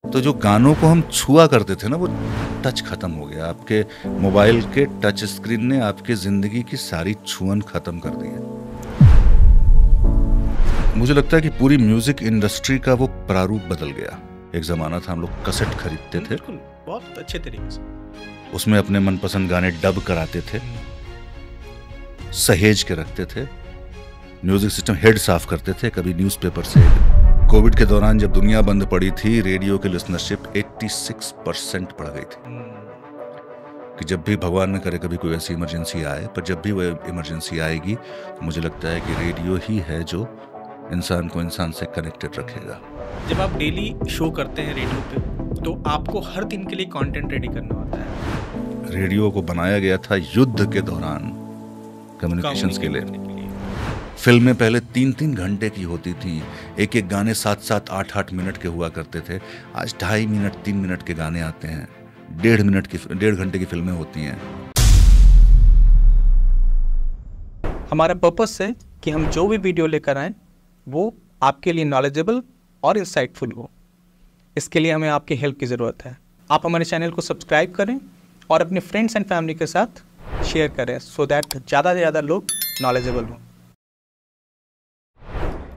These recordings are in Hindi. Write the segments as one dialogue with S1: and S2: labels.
S1: तो जो गानों को हम छुआ करते थे ना, वो टच खत्म हो गया। आपके मोबाइल के टच स्क्रीन ने आपकी जिंदगी की सारी छुअन खत्म कर दी है। मुझे लगता है कि पूरी म्यूजिक इंडस्ट्री का वो प्रारूप बदल गया। एक जमाना था हम लोग कैसेट खरीदते थे,
S2: बिल्कुल, बहुत अच्छे तरीके से
S1: उसमें अपने मनपसंद गाने डब कराते थे, सहेज के रखते थे, म्यूजिक सिस्टम हेड साफ करते थे, कभी न्यूज़पेपर से। कोविड के दौरान जब दुनिया बंद पड़ी थी, रेडियो की लिसनरशिप 86% बढ़ गई थी। कि जब भी भगवान न करे कभी कोई ऐसी इमरजेंसी आए, पर जब भी वो इमरजेंसी आएगी, मुझे लगता है कि रेडियो ही है जो इंसान को इंसान से कनेक्टेड रखेगा।
S2: जब आप डेली शो करते हैं रेडियो पे, तो आपको हर दिन के लिए कंटेंट रेडी करना होता है।
S1: रेडियो को बनाया गया था युद्ध के दौरान, कम्युनिकेशंस के लिए।
S2: करने के लिए।
S1: फिल्में पहले 3-3 घंटे की होती थी, एक एक गाने 7-7, 8-8 मिनट के हुआ करते थे। आज 2.5 मिनट, 3 मिनट के गाने आते हैं, 1.5 घंटे की फिल्में होती हैं।
S2: हमारा पर्पस है कि हम जो भी वीडियो लेकर आएं वो आपके लिए नॉलेजेबल और इंसाइटफुल हो। इसके लिए हमें आपकी हेल्प की ज़रूरत है। आप हमारे चैनल को सब्सक्राइब करें और अपने फ्रेंड्स एंड फैमिली के साथ शेयर करें, सो दैट ज़्यादा से ज़्यादा लोग नॉलेजेबल हों।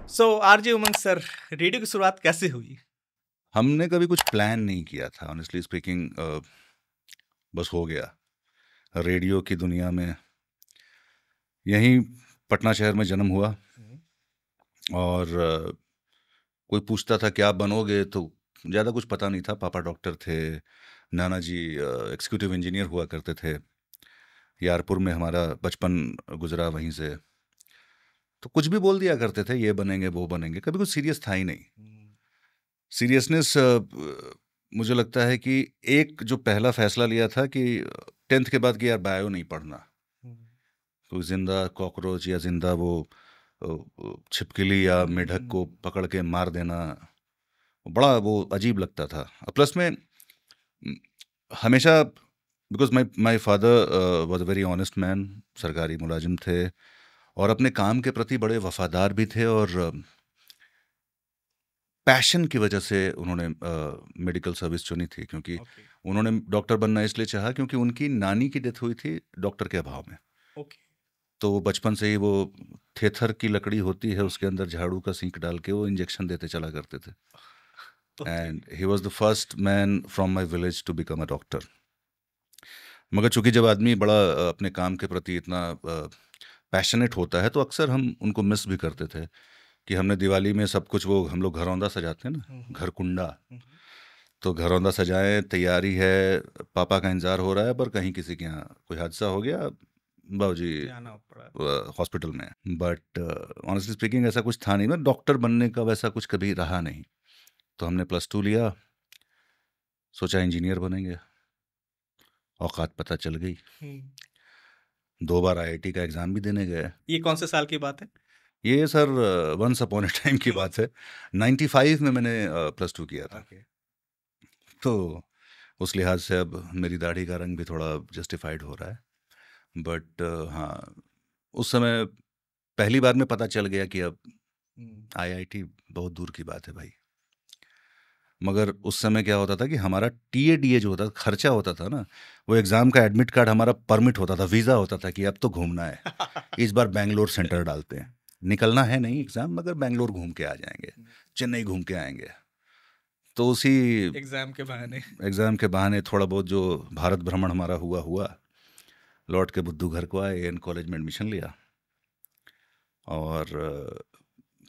S2: सो आरजे उमंग सर, रेडियो की शुरुआत कैसे हुई?
S1: हमने कभी कुछ प्लान नहीं किया था, ऑनेस्टली स्पीकिंग। बस हो गया। रेडियो की दुनिया में यहीं पटना शहर में जन्म हुआ, और कोई पूछता था क्या बनोगे, तो ज़्यादा कुछ पता नहीं था। पापा डॉक्टर थे, नाना जी एग्जीक्यूटिव इंजीनियर हुआ करते थे। यारपुर में हमारा बचपन गुजरा, वहीं से तो कुछ भी बोल दिया करते थे, ये बनेंगे वो बनेंगे, कभी कुछ सीरियस था ही नहीं। सीरियसनेस मुझे लगता है कि एक जो पहला फैसला लिया था कि 10th के बाद कि यार बायो नहीं पढ़ना। कोई जिंदा कॉकरोच या जिंदा वो छिपकली या मेढक को पकड़ के मार देना, बड़ा वो अजीब लगता था। प्लस में हमेशा, because my father was a very honest man, सरकारी मुलाजिम थे और अपने काम के प्रति बड़े वफादार भी थे, और पैशन की वजह से उन्होंने मेडिकल सर्विस चुनी थी। क्योंकि उन्होंने डॉक्टर बनना इसलिए चाहा क्योंकि उनकी नानी की डेथ हुई थी डॉक्टर के अभाव में। तो बचपन से ही वो थेथर की लकड़ी होती है, उसके अंदर झाड़ू का सींक डाल के वो इंजेक्शन देते चला करते थे। And he was the first man from my village to become a doctor. मगर चूंकि जब आदमी बड़ा अपने काम के प्रति इतना पैशनेट होता है, तो अक्सर हम उनको मिस भी करते थे। कि हमने दिवाली में सब कुछ, वो हम लोग घरौंदा सजाते हैं ना, घर कुंडा, तो घरौंदा सजाएं, तैयारी है, पापा का इंतजार हो रहा है, पर कहीं किसी के यहाँ कोई हादसा हो गया, बाबूजी हॉस्पिटल में। बट ऑनेस्टली स्पीकिंग ऐसा कुछ था नहीं ना, डॉक्टर बनने का वैसा कुछ कभी रहा नहीं। तो हमने +2 लिया, सोचा इंजीनियर बनेंगे, औकात पता चल गई। 2 बार IIT का एग्ज़ाम भी देने गए।
S2: ये कौन से साल की बात है?
S1: ये sir once upon a time की बात है। 95 में मैंने +2 किया था। तो उस लिहाज से अब मेरी दाढ़ी का रंग भी थोड़ा जस्टिफाइड हो रहा है। बट हाँ, उस समय पहली बार में पता चल गया कि अब IIT बहुत दूर की बात है भाई। मगर उस समय क्या होता था कि हमारा TADA जो होता था, खर्चा होता था ना, वो एग्ज़ाम का एडमिट कार्ड हमारा परमिट होता था, वीज़ा होता था कि अब तो घूमना है, इस बार बेंगलोर सेंटर डालते हैं, निकलना है नहीं एग्ज़ाम, मगर बेंगलोर घूम के आ जाएंगे, चेन्नई घूम के आएंगे। तो उसी
S2: एग्जाम के
S1: बहाने थोड़ा बहुत जो भारत भ्रमण हमारा हुआ, लौट के बुद्धू घर को आए, एन कॉलेज में एडमिशन लिया। और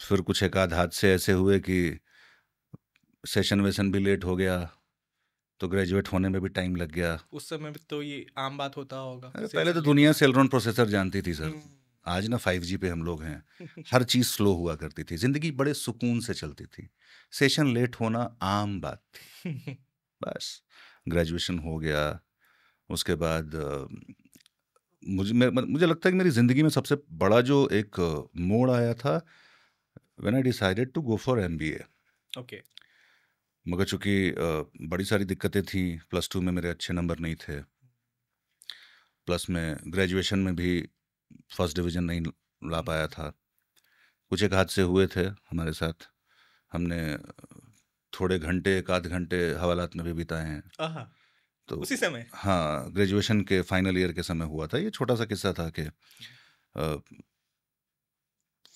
S1: फिर कुछ एक आध हादसे ऐसे हुए कि सेशन वेशन भी लेट हो गया, तो ग्रेजुएट होने में भी टाइम लग गया।
S2: उस समय भी तो ये आम बात होता होगा।
S1: पहले तो दुनिया सेलरॉन प्रोसेसर जानती थी सर। आज ना 5G पे हम लोग हैं। हर चीज़ स्लो हुआ करती थी, ज़िंदगी बड़े सुकून से चलती थी, सेशन लेट होना आम बात थी। बस ग्रेजुएशन हो गया, उसके बाद मुझे लगता है कि मेरी ज़िंदगी में सबसे बड़ा जो एक मोड़ आया था when I decided to go for MBA। मगर चूंकि बड़ी सारी दिक्कतें थी, +2 में मेरे अच्छे नंबर नहीं थे, प्लस में ग्रेजुएशन में भी फर्स्ट डिवीज़न नहीं ला पाया था। कुछ एक हादसे हुए थे हमारे साथ, हमने थोड़े घंटे, एक आध घंटे हवालात में भी बिताए हैं। तो
S2: उसी समय?
S1: हाँ, ग्रेजुएशन के फाइनल ईयर के समय हुआ था। ये छोटा सा किस्सा था कि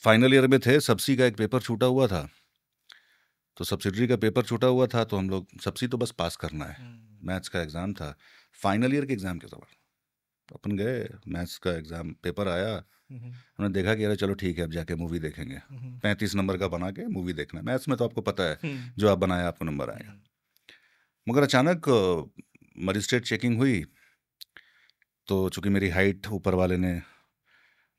S1: फाइनल ईयर में थे, सब्सी का एक पेपर छूटा हुआ था, तो सब्सिडरी का पेपर छूटा हुआ था, तो हम लोग सब्सी तो बस पास करना है, मैथ्स का एग्ज़ाम था, फाइनल ईयर के एग्ज़ाम के सवाल। तो अपन गए, मैथ्स का एग्ज़ाम पेपर आया, हमने देखा कि अरे चलो ठीक है, अब जाके मूवी देखेंगे। 35 नंबर का बना के मूवी देखना, मैथ्स में तो आपको पता है जो आप बनाए आपको नंबर आएगा। मगर अचानक मजिस्ट्रेट चेकिंग हुई, तो चूंकि मेरी हाइट ऊपर वाले ने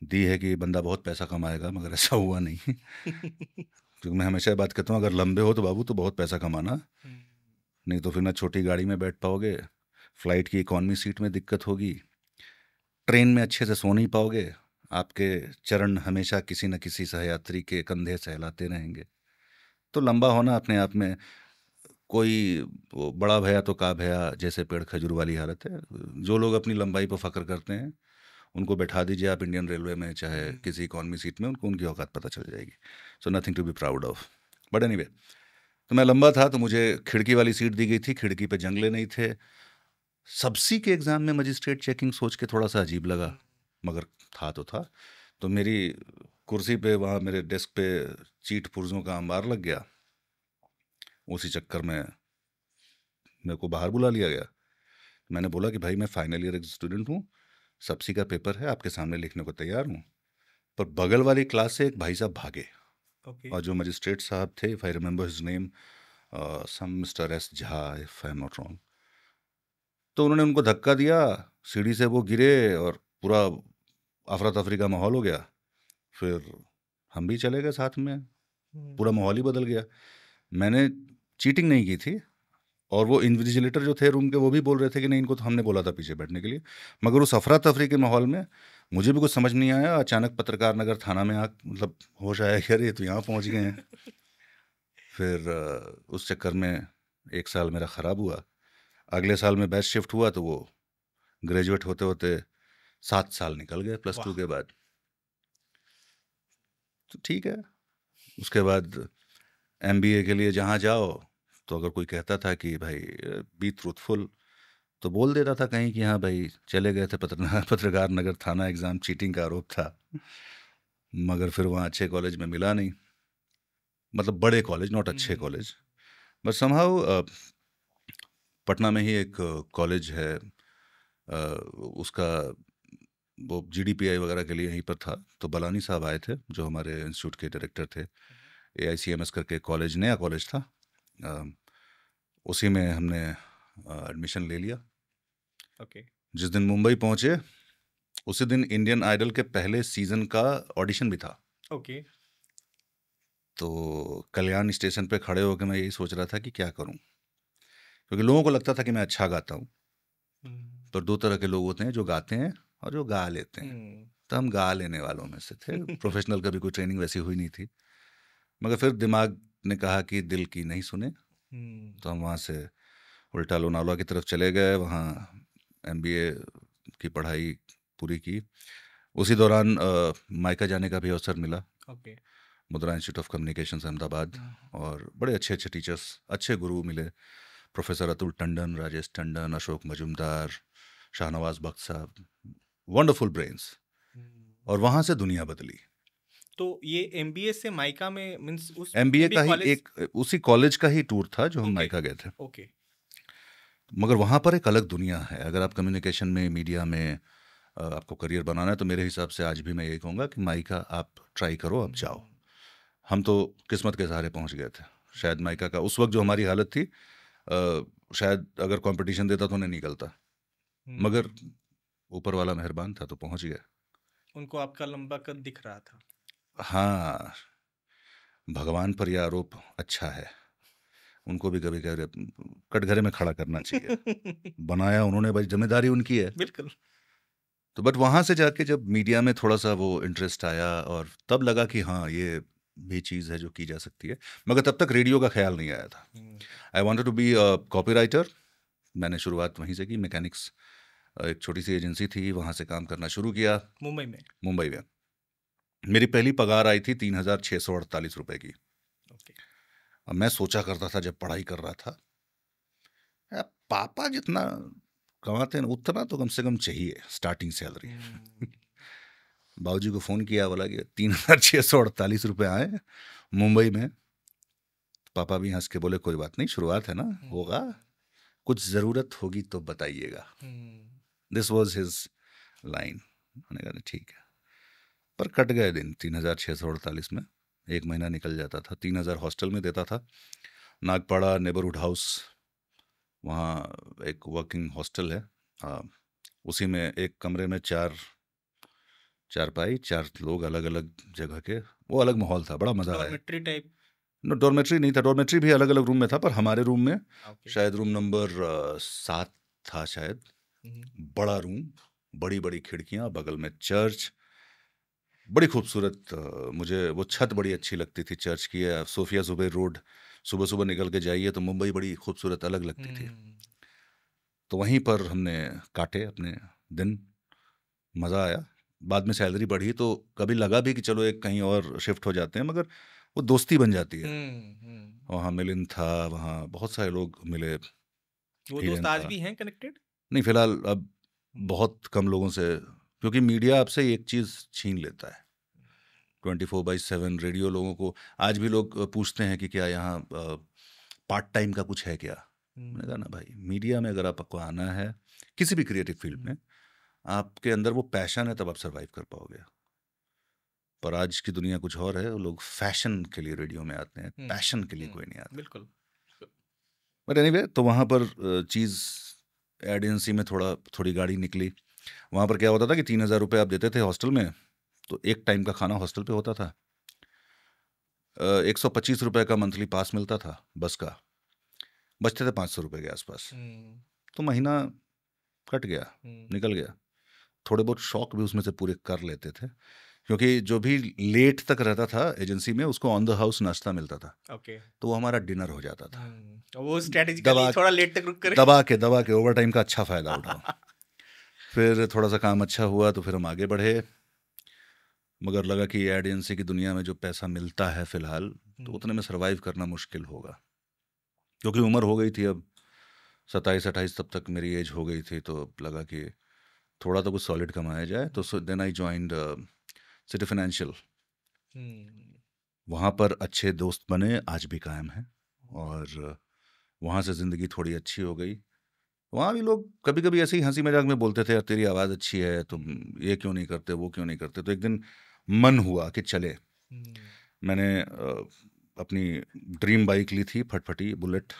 S1: दी है कि बंदा बहुत पैसा कमाएगा, मगर ऐसा हुआ नहीं। क्योंकि मैं हमेशा बात करता हूँ, अगर लंबे हो तो बाबू तो बहुत पैसा कमाना, नहीं तो फिर ना छोटी गाड़ी में बैठ पाओगे, फ्लाइट की इकॉनमी सीट में दिक्कत होगी, ट्रेन में अच्छे से सो नहीं पाओगे, आपके चरण हमेशा किसी न किसी सहयात्री के कंधे सहलाते रहेंगे। तो लंबा होना अपने आप में कोई वो बड़ा भया तो का भया जैसे पेड़ खजूर वाली हालत है। जो लोग अपनी लंबाई पर फख्र करते हैं उनको बैठा दीजिए आप इंडियन रेलवे में, चाहे किसी इकॉनमी सीट में, उनको उनकी औकात पता चल जाएगी। So nothing to be proud of. But anyway, तो मैं लंबा था, तो मुझे खिड़की वाली सीट दी गई थी, खिड़की पे जंगले नहीं थे। सब्सी के एग्ज़ाम में मजिस्ट्रेट चेकिंग सोच के थोड़ा सा अजीब लगा, मगर था तो था। तो मेरी कुर्सी पे, वहाँ मेरे डेस्क पे चीट पुर्जों का अंबार लग गया। उसी चक्कर में मेरे को बाहर बुला लिया गया। मैंने बोला कि भाई मैं फाइनल ईयर स्टूडेंट हूँ, सब्सी का पेपर है, आपके सामने लिखने को तैयार हूँ। पर बगल वाली क्लास से एक भाई साहब भागे, और जो मजिस्ट्रेट साहब थे, if I remember his name, some mister S Jha, if I am not wrong, तो उन्होंने उनको धक्का दिया, सीढ़ी से वो गिरे और पूरा अफरा तफरी का माहौल हो गया। फिर हम भी चले गए साथ में, पूरा माहौल ही बदल गया। मैंने चीटिंग नहीं की थी, और वो इन्विजिलेटर जो थे रूम के, वो भी बोल रहे थे कि नहीं, इनको तो हमने बोला था पीछे बैठने के लिए। मगर उस अफरा तफरी के माहौल में मुझे भी कुछ समझ नहीं आया। अचानक पत्रकार नगर थाना में मतलब होश आया कि अरे तो यहाँ पहुँच गए हैं। फिर उस चक्कर में 1 साल मेरा ख़राब हुआ। अगले साल में बैच शिफ्ट हुआ, तो वो ग्रेजुएट होते होते 7 साल निकल गए +2 के बाद। तो ठीक है, उसके बाद MBA के लिए जहाँ जाओ, तो अगर कोई कहता था कि भाई बी ट्रूथफुल, तो बोल देता था कहीं कि हाँ भाई चले गए थे पत्रकार नगर थाना, एग्ज़ाम चीटिंग का आरोप था। मगर फिर वहाँ अच्छे कॉलेज में मिला नहीं, मतलब बड़े कॉलेज, नॉट अच्छे कॉलेज। बट समहाउ पटना में ही एक कॉलेज है, उसका वो GDPI वगैरह के लिए यहीं पर था। तो बलानी साहब आए थे, जो हमारे इंस्टीट्यूट के डायरेक्टर थे। AICMS करके कॉलेज, नया कॉलेज था, उसी में हमने एडमिशन ले लिया। जिस दिन मुंबई पहुंचे, उसी दिन इंडियन आइडल के पहले सीज़न का ऑडिशन भी था। तो कल्याण स्टेशन पे खड़े होकर मैं यही सोच रहा था कि क्या करूं, क्योंकि लोगों को लगता था कि मैं अच्छा गाता हूं। पर 2 तरह के लोग होते हैं, जो गाते हैं और जो गा लेते हैं। तो हम गा लेने वालों में से थे। प्रोफेशनल कभी कोई ट्रेनिंग वैसी हुई नहीं थी। मगर फिर दिमाग ने कहा कि दिल की नहीं सुने, तो हम वहाँ से उल्टा लोनावला की तरफ चले गए। वहाँ MBA की पढ़ाई पूरी की। उसी दौरान मायका जाने का भी अवसर मिला, मुद्रा इंस्टीट्यूट ऑफ कम्युनिकेशंस अहमदाबाद। और बड़े अच्छे अच्छे टीचर्स, अच्छे गुरु मिले, प्रोफेसर अतुल टंडन, राजेश टंडन, अशोक मजुमदार, शाहनवाज बख्श साहब, वंडरफुल ब्रेन्स। और वहाँ से दुनिया बदली।
S2: तो ये MBA से मायका में मींस उस
S1: MBA का ही एक उसी कॉलेज का ही टूर था जो हम मायका गए थे। मगर वहाँ पर एक अलग दुनिया है। अगर आप कम्युनिकेशन में, मीडिया में आपको करियर बनाना है, तो मेरे हिसाब से आज भी मैं यही कहूँगा कि मायका आप ट्राई करो, आप जाओ। हम तो किस्मत के सहारे पहुँच गए थे। शायद मायका का उस वक्त जो हमारी हालत थी, शायद अगर कंपटीशन देता तो नहीं निकलता, मगर ऊपर वाला मेहरबान था तो पहुँच गया।
S2: उनको आपका लंबा कद दिख रहा था।
S1: हाँ, भगवान पर यह आरोप अच्छा है, उनको भी कभी कभी कटघरे में खड़ा करना चाहिए। बनाया उन्होंने, भाई जिम्मेदारी उनकी है।
S2: बिल्कुल।
S1: तो बट वहाँ से जाके जब मीडिया में थोड़ा सा वो इंटरेस्ट आया, और तब लगा कि हाँ ये भी चीज़ है जो की जा सकती है। मगर तब तक रेडियो का ख्याल नहीं आया था। I wanted to be copywriter. मैंने शुरुआत वहीं से की। मैकेनिक्स, एक छोटी सी एजेंसी थी, वहाँ से काम करना शुरू किया। मुंबई में मेरी पहली पगार आई थी 3,648 रुपए की। अब मैं सोचा करता था जब पढ़ाई कर रहा था, यार पापा जितना कमाते हैं ना, उतना तो कम से कम चाहिए स्टार्टिंग सैलरी। बाबूजी को फ़ोन किया, बोला कि 3,648 रुपये आए मुंबई में। पापा भी हंस के बोले कोई बात नहीं, शुरुआत है ना, होगा, कुछ ज़रूरत होगी तो बताइएगा। This was his line. मैंने कहा ठीक है। पर कट गए दिन 3,648 में, एक महीना निकल जाता था। 3,000 हॉस्टल में देता था, नागपाड़ा नेबरहुड हाउस, वहाँ एक वर्किंग हॉस्टल है, उसी में एक कमरे में 4 पाई, 4 लोग अलग अलग जगह के। वो अलग माहौल था, बड़ा मज़ा आया।
S2: Dormitory type?
S1: डॉर्मेट्री नहीं था, डॉर्मेट्री भी अलग अलग रूम में था, पर हमारे रूम में शायद रूम नंबर 7 था शायद। बड़ा रूम, बड़ी बड़ी खिड़कियाँ, बगल में चर्च, बड़ी खूबसूरत। मुझे वो छत बड़ी अच्छी लगती थी चर्च की। सोफिया जुबैर रोड सुबह सुबह निकल के जाइए तो मुंबई बड़ी खूबसूरत अलग लगती थी। तो वहीं पर हमने काटे अपने दिन, मज़ा आया। बाद में सैलरी बढ़ी तो कभी लगा भी कि चलो एक कहीं और शिफ्ट हो जाते हैं, मगर वो दोस्ती बन जाती है। वहाँ मिलिंद था, वहाँ बहुत सारे लोग मिले।
S2: वो दोस्त आज भी हैं कनेक्टेड?
S1: नहीं, फिलहाल अब बहुत कम लोगों से, क्योंकि मीडिया आपसे एक चीज़ छीन लेता है। 24/7 रेडियो। लोगों को आज भी लोग पूछते हैं कि क्या यहाँ पार्ट टाइम का कुछ है क्या। मैंने कहा ना भाई, मीडिया में अगर आपको आना है, किसी भी क्रिएटिव फील्ड में, आपके अंदर वो पैशन है तब आप सर्वाइव कर पाओगे। पर आज की दुनिया कुछ और है, लोग फैशन के लिए रेडियो में आते हैं, पैशन के लिए कोई नहीं आता।
S2: बिल्कुल।
S1: बट एनीवे, तो वहाँ पर चीज़ एड एजेंसी में थोड़ी गाड़ी निकली। वहाँ पर क्या होता था कि 3,000 रुपये आप देते थे हॉस्टल में, तो एक टाइम का खाना हॉस्टल पे होता था। 125 रुपये का मंथली पास मिलता था बस का, बचते थे 500 रुपये के आसपास। तो महीना कट गया, निकल गया। थोड़े बहुत शौक भी उसमें से पूरे कर लेते थे, क्योंकि जो भी लेट तक रहता था एजेंसी में उसको ऑन द हाउस नाश्ता मिलता था। तो वो हमारा डिनर हो जाता था।
S2: वो स्ट्रेटेजिकली थोड़ा लेट तक रुक कर
S1: दबा के ओवर टाइम का अच्छा फ़ायदा उठाओ। फिर थोड़ा सा काम अच्छा हुआ तो फिर हम आगे बढ़े, मगर लगा कि एड एजेंसी की दुनिया में जो पैसा मिलता है फिलहाल, तो उतने में सर्वाइव करना मुश्किल होगा, क्योंकि उम्र हो गई थी अब 27-28, तब तक मेरी एज हो गई थी। तो लगा कि थोड़ा तो कुछ सॉलिड कमाया जाए। तो then I joined Citi Financial. वहाँ पर अच्छे दोस्त बने, आज भी कायम हैं, और वहाँ से ज़िंदगी थोड़ी अच्छी हो गई। वहाँ भी लोग कभी कभी ऐसे ही हंसी मजाक में बोलते थे, यार तेरी आवाज़ अच्छी है, तुम ये क्यों नहीं करते, वो क्यों नहीं करते। तो एक दिन मन हुआ कि चले। मैंने अपनी ड्रीम बाइक ली थी, फटफटी बुलेट।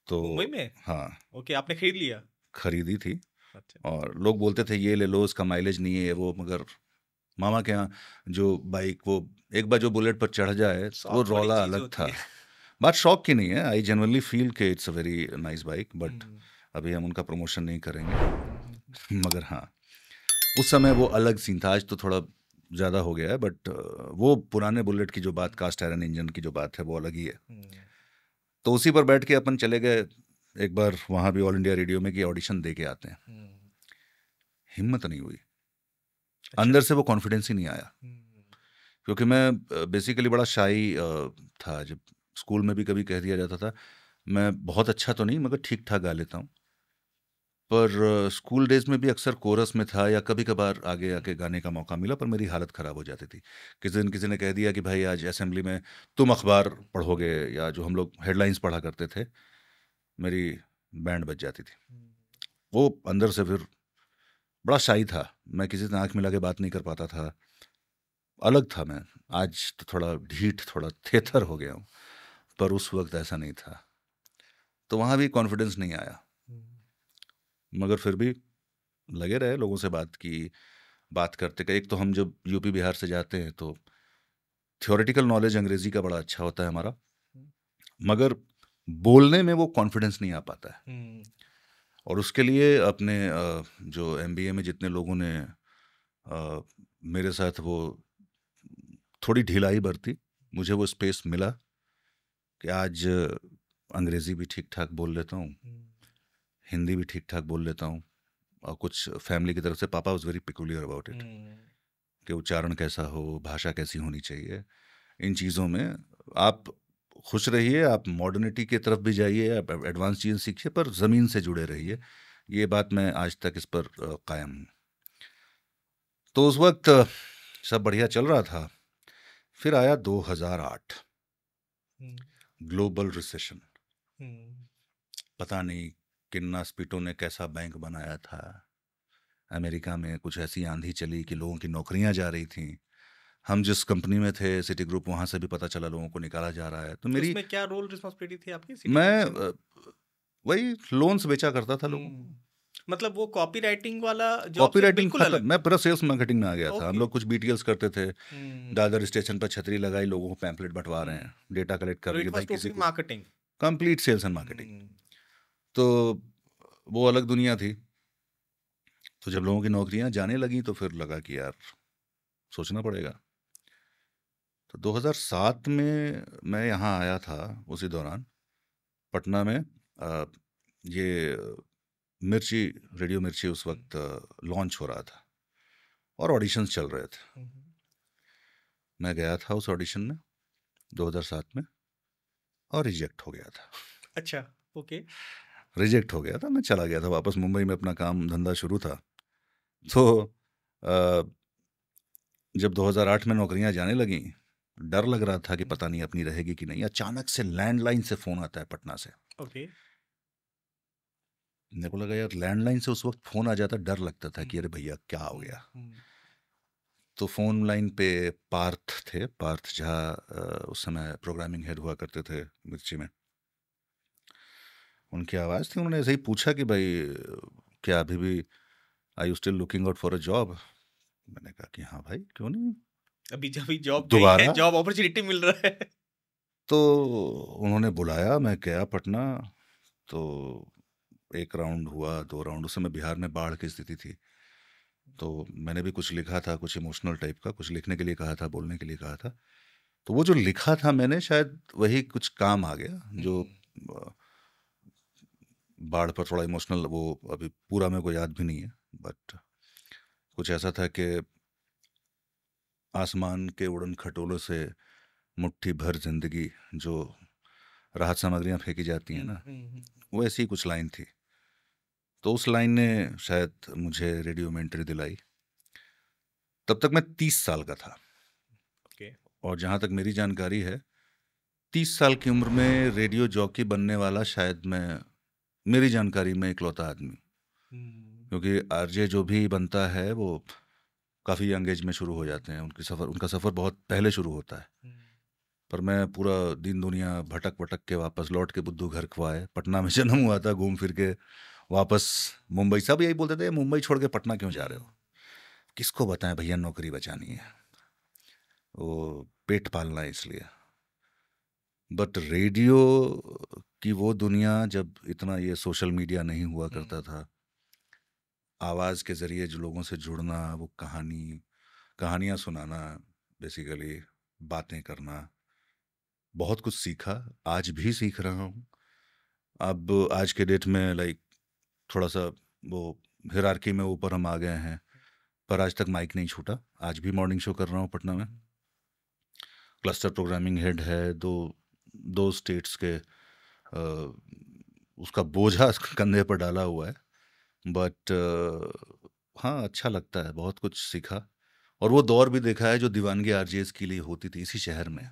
S1: तो
S2: मुंबई में?
S1: हाँ।
S2: ओके, आपने खरीद लिया?
S1: खरीदी थी। अच्छा। और लोग बोलते थे ये ले लो, इसका माइलेज नहीं है वो, मगर मामा के यहाँ जो बाइक, वो एक बार जो बुलेट पर चढ़ जाए वो रौला अलग था। बात शौक की नहीं है, आई जनरली फील के it's a very nice bike, but अभी हम उनका प्रमोशन नहीं करेंगे। मगर हाँ, उस समय वो अलग सीन था, आज तो थोड़ा ज़्यादा हो गया है, बट वो पुराने बुलेट की जो बात, कास्ट आयरन इंजन की जो बात है, वो अलग ही है। तो उसी पर बैठ के अपन चले गए एक बार वहाँ भी ऑल इंडिया रेडियो में कि ऑडिशन दे के आते हैं। हिम्मत नहीं हुई। अच्छा। अंदर से वो कॉन्फिडेंस ही नहीं आया, क्योंकि मैं बेसिकली बड़ा शाई था। जब स्कूल में भी कभी कह दिया जाता था, मैं बहुत अच्छा तो नहीं मगर ठीक ठाक गा लेता हूँ, पर स्कूल डेज में भी अक्सर कोरस में था या कभी कभार आगे आके गाने का मौका मिला, पर मेरी हालत ख़राब हो जाती थी। किसी दिन किसी ने कह दिया कि भाई आज असेंबली में तुम अखबार पढ़ोगे, या जो हम लोग हेडलाइंस पढ़ा करते थे, मेरी बैंड बज जाती थी। वो अंदर से फिर बड़ा शाई था, मैं किसी से आँख मिला के बात नहीं कर पाता था, अलग था मैं। आज तो थोड़ा ढीठ, थोड़ा थेथर हो गया हूँ, पर उस वक्त ऐसा नहीं था। तो वहाँ भी कॉन्फिडेंस नहीं आया, मगर फिर भी लगे रहे, लोगों से बात करते का। एक तो हम जब यूपी बिहार से जाते हैं तो थ्योरेटिकल नॉलेज अंग्रेजी का बड़ा अच्छा होता है हमारा, मगर बोलने में वो कॉन्फिडेंस नहीं आ पाता है। और उसके लिए अपने जो एमबीए में जितने लोगों ने मेरे साथ वो थोड़ी ढिलाई बरती, मुझे वो स्पेस मिला कि आज अंग्रेज़ी भी ठीक ठाक बोल लेता हूँ, हिंदी भी ठीक ठाक बोल लेता हूँ, और कुछ फैमिली की तरफ से पापा was very peculiar about it, कि उच्चारण कैसा हो, भाषा कैसी होनी चाहिए, इन चीज़ों में आप खुश रहिए, आप मॉडर्निटी की तरफ भी जाइए, आप एडवांस चीज़ें सीखिए, पर ज़मीन से जुड़े रहिए। ये बात मैं आज तक इस पर कायम हूँ। तो उस वक्त सब बढ़िया चल रहा था। फिर आया 2008, ग्लोबल रिसेशन। पता नहीं किन्ना स्पिटो ने कैसा बैंक बनाया था। अमेरिका में कुछ ऐसी आंधी चली कि लोगों की नौकरियां जा रही थी। हम जिस कंपनी में थे सिटी ग्रुप, वहां से भी पता चला लोगों को निकाला जा रहा है। तो मेरी
S2: उसमें क्या रोल रिस्पॉन्सिबिलिटी थी आपकी?
S1: मैं वही लोन्स बेचा करता था लोगों को।
S2: मतलब वो कॉपी राइटिंग वाला जॉब
S1: कॉपी
S2: से
S1: राइटिंग
S2: बिल्कुल
S1: खत्म,
S2: अलग।
S1: मैं पूरा सेल्स मार्केटिंग में आ गया था। हम
S2: ओके।
S1: लोग कुछ बीटीएल्स करते थे, दादर स्टेशन पर छतरी लगाई, लोगों को पैम्पलेट बंटवा रहे हैं, डेटा कलेक्ट कर
S2: तो
S1: रही
S2: इट
S1: है भाई
S2: वाज
S1: किसी
S2: टोटली
S1: को।
S2: Marketing.
S1: Complete sales and marketing. तो वो अलग दुनिया थी। तो जब लोगों की नौकरियां जाने लगी तो फिर लगा कि यार सोचना पड़ेगा। तो 2007 में मैं यहाँ आया था। उसी दौरान पटना में ये मिर्ची, रेडियो मिर्ची उस वक्त लॉन्च हो रहा था और ऑडिशंस चल रहे थे। मैं गया था उस ऑडिशन में 2007 में और रिजेक्ट हो गया था।
S2: अच्छा, ओके।
S1: रिजेक्ट हो गया था, मैं चला गया था वापस मुंबई में, अपना काम धंधा शुरू था। तो अ, जब 2008 में नौकरियां जाने लगी, डर लग रहा था कि पता नहीं अपनी रहेगी कि नहीं। अचानक से लैंडलाइन से फ़ोन आता है पटना से।
S2: ओके।
S1: मेरे को लगा यार लैंडलाइन से उस वक्त फ़ोन आ जाता, डर लगता था कि अरे भैया क्या हो गया। तो फ़ोन लाइन पे पार्थ थे, पार्थ झा उस समय प्रोग्रामिंग हेड हुआ करते थे मिर्ची में। उनकी आवाज़ थी। उन्होंने ऐसे ही पूछा कि भाई क्या अभी भी I you still looking out for a job. मैंने कहा कि हाँ भाई, क्यों नहीं,
S2: अभी जब जॉब गई है,
S1: दोबारा।
S2: जॉब अपॉर्चुनिटी मिल रहा है।
S1: तो उन्होंने बुलाया, मैं गया पटना। तो एक राउंड हुआ, 2 राउंड। उस समय बिहार में बाढ़ की स्थिति थी। तो मैंने भी कुछ लिखा था, कुछ इमोशनल टाइप का कुछ लिखने के लिए कहा था, बोलने के लिए कहा था। तो वो जो लिखा था मैंने, शायद वही कुछ काम आ गया। जो बाढ़ पर थोड़ा इमोशनल, वो अभी पूरा मेरे को याद भी नहीं है, बट कुछ ऐसा था कि आसमान के उड़न खटोलों से मुट्ठी भर जिंदगी, जो राहत सामग्रियां फेंकी जाती हैं ना, वो ऐसी ही कुछ लाइन थी। तो उस लाइन ने शायद मुझे रेडियो में एंट्री दिलाई। तब तक मैं 30 साल का था। और जहाँ तक मेरी जानकारी है, 30 साल की उम्र में रेडियो जॉकी बनने वाला शायद मैं, मेरी जानकारी में, इकलौता आदमी। क्योंकि आरजे जो भी बनता है वो काफ़ी यंग एज में शुरू हो जाते हैं। उनका सफ़र बहुत पहले शुरू होता है। पर मैं पूरा दिन दुनिया भटक भटक के वापस लौट के बुद्धू घर खुआए। पटना में जन्म हुआ था, घूम फिर के वापस मुंबई। सब यही बोलते थे, मुंबई छोड़ के पटना क्यों जा रहे हो। किसको बताएं भैया, नौकरी बचानी है, वो पेट पालना है इसलिए। बट रेडियो की वो दुनिया, जब इतना ये सोशल मीडिया नहीं हुआ करता था, आवाज़ के ज़रिए जो लोगों से जुड़ना, वो कहानियाँ सुनाना, बेसिकली बातें करना, बहुत कुछ सीखा। आज भी सीख रहा हूँ। अब आज के डेट में लाइक थोड़ा सा वो हिरार्की में ऊपर हम आ गए हैं, पर आज तक माइक नहीं छूटा। आज भी मॉर्निंग शो कर रहा हूँ पटना में। क्लस्टर प्रोग्रामिंग हेड है, दो स्टेट्स के, उसका बोझा कंधे पर डाला हुआ है। बट हाँ, अच्छा लगता है, बहुत कुछ सीखा। और वो दौर भी देखा है जो दीवानगी आरजेएस के लिए होती थी इसी शहर में।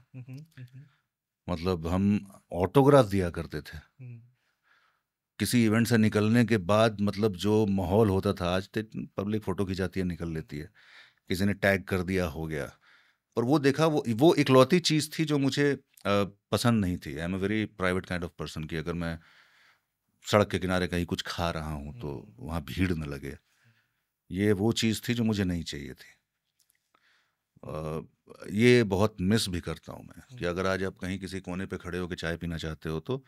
S1: मतलब हम ऑटोग्राफ दिया करते थे किसी इवेंट से निकलने के बाद। मतलब जो माहौल होता था, आज तक पब्लिक फ़ोटो खिंचाती है, निकल लेती है, किसी ने टैग कर दिया, हो गया। पर वो देखा, वो इकलौती चीज़ थी जो मुझे पसंद नहीं थी। I am a very private kind of person कि अगर मैं सड़क के किनारे कहीं कुछ खा रहा हूँ तो वहाँ भीड़ न लगे। ये वो चीज़ थी जो मुझे नहीं चाहिए थी। ये बहुत मिस भी करता हूँ मैं कि अगर आज आप कहीं किसी कोने पे खड़े होकर चाय पीना चाहते हो तो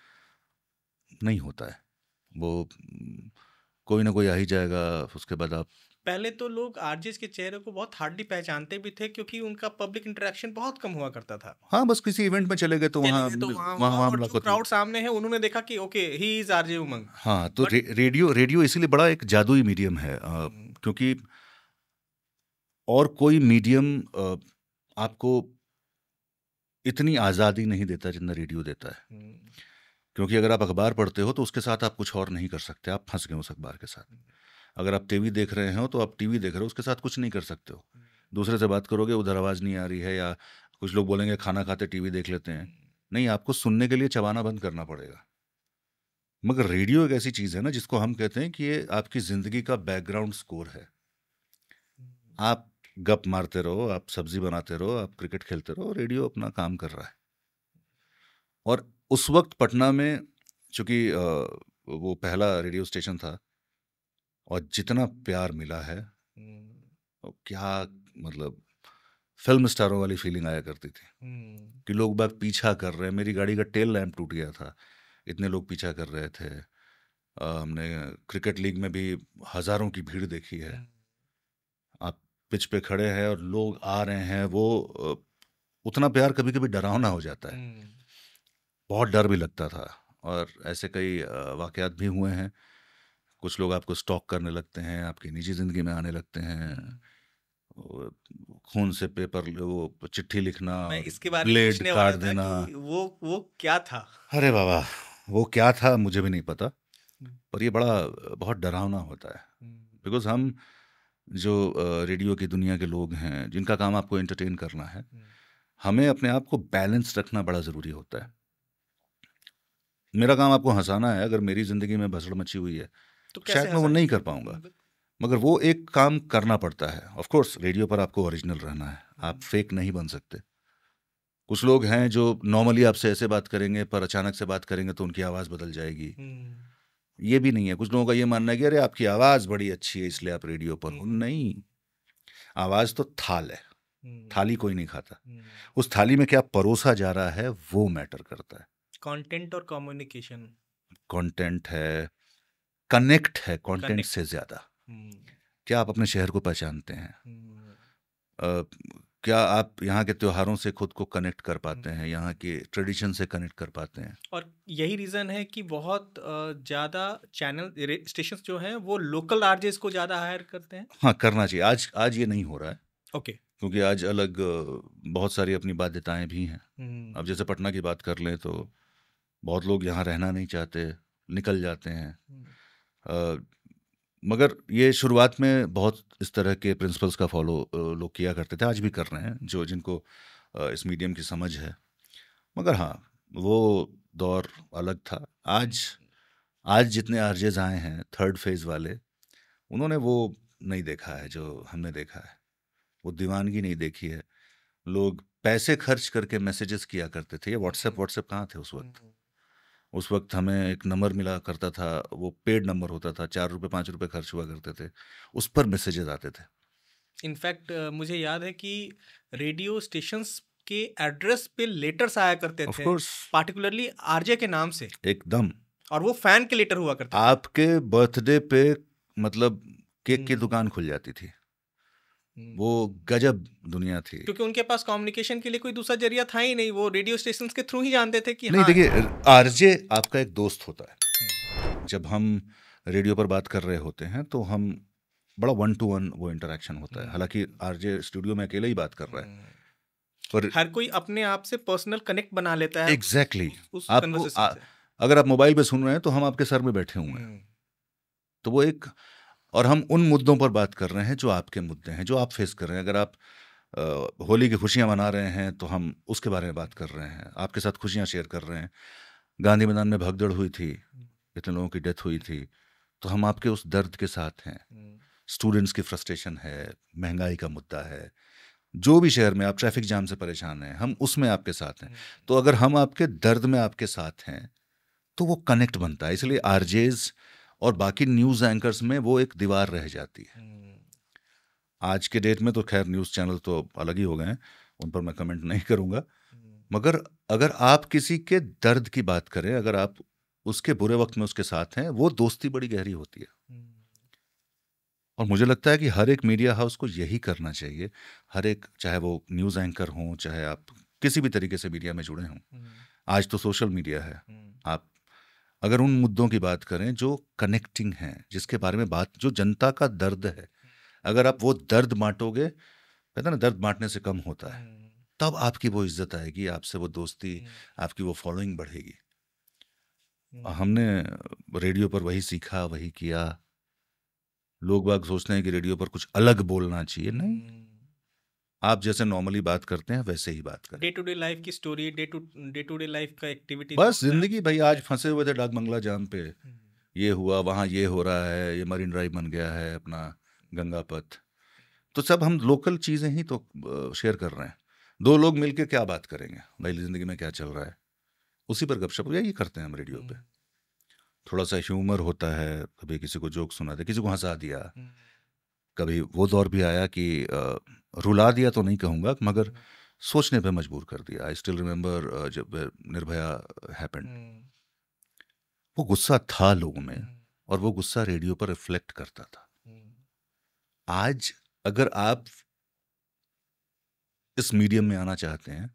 S1: नहीं होता है वो। कोई ना कोई आ ही जाएगा, उसके बाद आप।
S2: पहले तो लोग आरजेस के चेहरे को बहुत हार्डली पहचानते भी थे, क्योंकि उनका पब्लिक इंटरेक्शन बहुत कम हुआ करता था।
S1: हाँ, बस किसी इवेंट में चले गए तो वहाँ
S2: और जो क्राउड सामने है, उन्होंने देखा कि ओके, ही इज आरजे उमंग।
S1: हाँ, तो रेडियो इसलिए बड़ा एक जादुई मीडियम है, क्योंकि और कोई मीडियम आपको इतनी आज़ादी नहीं देता जितना रेडियो देता है। क्योंकि अगर आप अखबार पढ़ते हो तो उसके साथ आप कुछ और नहीं कर सकते, आप फंस गए उस अखबार के साथ। अगर आप टीवी देख रहे हो तो आप टीवी देख रहे हो, उसके साथ कुछ नहीं कर सकते हो। दूसरे से बात करोगे, उधर आवाज़ नहीं आ रही है, या कुछ लोग बोलेंगे खाना खाते टीवी देख लेते हैं। नहीं, आपको सुनने के लिए चबाना बंद करना पड़ेगा। मगर रेडियो एक ऐसी चीज़ है ना जिसको हम कहते हैं कि ये आपकी ज़िंदगी का बैकग्राउंड स्कोर है। आप गप मारते रहो, आप सब्जी बनाते रहो, आप क्रिकेट खेलते रहो, रेडियो अपना काम कर रहा है। और उस वक्त पटना में चूंकि वो पहला रेडियो स्टेशन था, और जितना प्यार मिला है, क्या मतलब फिल्म स्टारों वाली फीलिंग आया करती थी कि लोग बाग पीछा कर रहे हैं। मेरी गाड़ी का टेल लैंप टूट गया था, इतने लोग पीछा कर रहे थे। हमने क्रिकेट लीग में भी हज़ारों की भीड़ देखी है। आप पिच पे खड़े हैं और लोग आ रहे हैं, वो उतना प्यार कभी कभी डरावना हो जाता है। बहुत डर भी लगता था, और ऐसे कई वाक़यात भी हुए हैं। कुछ लोग आपको स्टॉक करने लगते हैं, आपकी निजी ज़िंदगी में आने लगते हैं, खून से पेपर वो चिट्ठी लिखना,
S2: मैं इसके बारे में
S1: ब्लेड
S2: पूछने वाला
S1: काट
S2: था
S1: देना।
S2: कि वो क्या था?
S1: अरे बाबा, वो क्या था मुझे भी नहीं पता, पर ये बड़ा बहुत डरावना होता है। बिकॉज हम जो रेडियो की दुनिया के लोग हैं, जिनका काम आपको एंटरटेन करना है, हमें अपने आप को बैलेंस रखना बड़ा ज़रूरी होता है। मेरा काम आपको हंसाना है। अगर मेरी ज़िंदगी में भसड़ मची हुई है तो शायद मैं वो नहीं कर पाऊंगा, मगर वो एक काम करना पड़ता है। ऑफ कोर्स रेडियो पर आपको ओरिजिनल रहना है, आप फेक नहीं बन सकते। कुछ लोग हैं जो नॉर्मली आपसे ऐसे बात करेंगे, पर अचानक से बात करेंगे तो उनकी आवाज़ बदल जाएगी। ये भी नहीं है। कुछ लोगों का ये मानना है कि अरे आपकी आवाज़ बड़ी अच्छी है इसलिए आप रेडियो पर हो। नहीं, आवाज़ तो थाल है, थाली कोई नहीं खाता। उस थाली में क्या परोसा जा रहा है वो मैटर करता है।
S2: कंटेंट और कम्युनिकेशन,
S1: कंटेंट है, कनेक्ट है कंटेंट से ज़्यादा। क्या आप अपने शहर को पहचानते हैं? क्या आप यहाँ के त्योहारों से खुद को कनेक्ट कर पाते हैं, यहाँ के ट्रेडिशन से कनेक्ट कर पाते हैं?
S2: और यही रीज़न है कि बहुत ज़्यादा चैनल स्टेशन जो हैं वो लोकल आरजेस को ज़्यादा हायर करते हैं।
S1: हाँ, करना चाहिए। आज ये नहीं हो रहा है।
S2: ओके।
S1: क्योंकि आज अलग बहुत सारी अपनी बाध्यताएं भी हैं। अब जैसे पटना की बात कर लें तो बहुत लोग यहाँ रहना नहीं चाहते, निकल जाते हैं। मगर ये शुरुआत में बहुत इस तरह के प्रिंसिपल्स का फॉलो लोग किया करते थे, आज भी कर रहे हैं, जो जिनको इस मीडियम की समझ है। मगर हाँ, वो दौर अलग था। आज जितने आरजेज आए हैं थर्ड फेज़ वाले, उन्होंने वो नहीं देखा है जो हमने देखा है। वो दीवानगी नहीं देखी है। लोग पैसे खर्च करके मैसेजेस किया करते थे। ये व्हाट्सएप कहाँ थे उस वक्त? उस वक्त हमें एक नंबर मिला करता था, वो पेड नंबर होता था, 4 रुपये 5 रुपये खर्च हुआ करते थे, उस पर मैसेजेस आते थे।
S2: इनफैक्ट मुझे याद है कि रेडियो स्टेशंस के एड्रेस पे लेटर्स आया करते थे, पार्टिकुलरली आरजे के नाम से
S1: एकदम,
S2: और वो फैन के लेटर हुआ करते थे।
S1: आपके बर्थडे पे मतलब केक की दुकान खुल जाती थी। वो गजब दुनिया थी,
S2: क्योंकि उनके पास कम्युनिकेशन के लिए कोई दूसरा जरिया था ही नहीं। वो रेडियो स्टेशंस के थ्रू ही जानते थे कि
S1: नहीं।
S2: हाँ,
S1: देखिए, आरजे आपका एक दोस्त होता है। जब हम रेडियो पर बात कर रहे होते हैं तो हम बड़ा 1 to 1 वो इंटरेक्शन होता है। हालांकि आरजे स्टूडियो में अकेले ही बात कर रहा है, पर
S2: हर कोई अपने आप से पर्सनल कनेक्ट बना लेता है।
S1: एग्जैक्टली
S2: उस
S1: आपको अगर आप मोबाइल पे सुन रहे हैं तो हम आपके सर में बैठे हुए हैं, तो वो एक, और हम उन मुद्दों पर बात कर रहे हैं जो आपके मुद्दे हैं, जो आप फेस कर रहे हैं। अगर आप होली की खुशियां मना रहे हैं तो हम उसके बारे में बात कर रहे हैं, आपके साथ खुशियां शेयर कर रहे हैं। गांधी मैदान में भगदड़ हुई थी, इतने लोगों की डेथ हुई थी, तो हम आपके उस दर्द के साथ हैं। स्टूडेंट्स की फ्रस्ट्रेशन है, महंगाई का मुद्दा है, जो भी शहर में आप ट्रैफिक जाम से परेशान हैं, हम उसमें आपके साथ हैं। तो अगर हम आपके दर्द में आपके साथ हैं तो वो कनेक्ट बनता है। इसलिए आरजेज और बाकी न्यूज़ एंकर्स में वो एक दीवार रह जाती है। आज के डेट में तो खैर न्यूज़ चैनल तो अलग ही हो गए हैं, उन पर मैं कमेंट नहीं करूँगा। मगर अगर आप किसी के दर्द की बात करें, अगर आप उसके बुरे वक्त में उसके साथ हैं, वो दोस्ती बड़ी गहरी होती है। और मुझे लगता है कि हर एक मीडिया हाउस को यही करना चाहिए। हर एक, चाहे वो न्यूज़ एंकर हों, चाहे आप किसी भी तरीके से मीडिया में जुड़े हों। आज तो सोशल मीडिया है। आप अगर उन मुद्दों की बात करें जो कनेक्टिंग हैं, जिसके बारे में बात, जो जनता का दर्द है, अगर आप वो दर्द बांटोगे, कहते हैं ना दर्द बांटने से कम होता है, तब आपकी वो इज्जत आएगी, आपसे वो दोस्ती, आपकी वो फॉलोइंग बढ़ेगी। हमने रेडियो पर वही सीखा, वही किया। लोग बाग सोचते हैं कि रेडियो पर कुछ अलग बोलना चाहिए, नहीं, आप जैसे नॉर्मली बात करते हैं वैसे ही बात करें।
S2: डे टू डे लाइफ की story, day to day life का एक्टिविटी,
S1: बस जिंदगी भाई, आज फंसे हुए थे डाकबंगला जाम पे, ये हुआ, वहाँ ये हो रहा है, ये मरीन ड्राइव बन गया है अपना, गंगा पथ, तो सब हम लोकल चीज़ें ही तो शेयर कर रहे हैं। दो लोग मिलके क्या बात करेंगे भाई, जिंदगी में क्या चल रहा है, उसी पर गपशप यही करते हैं हम रेडियो पे। थोड़ा सा ह्यूमर होता है, कभी किसी को जोक सुना दे, किसी को हंसा दिया। कभी वो दौर भी आया कि रुला दिया तो नहीं कहूँगा, मगर सोचने पे मजबूर कर दिया। आई स्टिल रिमेंबर जब निर्भया हैपेंड, वो गुस्सा था लोगों में, और वो गुस्सा रेडियो पर रिफ्लेक्ट करता था। आज अगर आप इस मीडियम में आना चाहते हैं,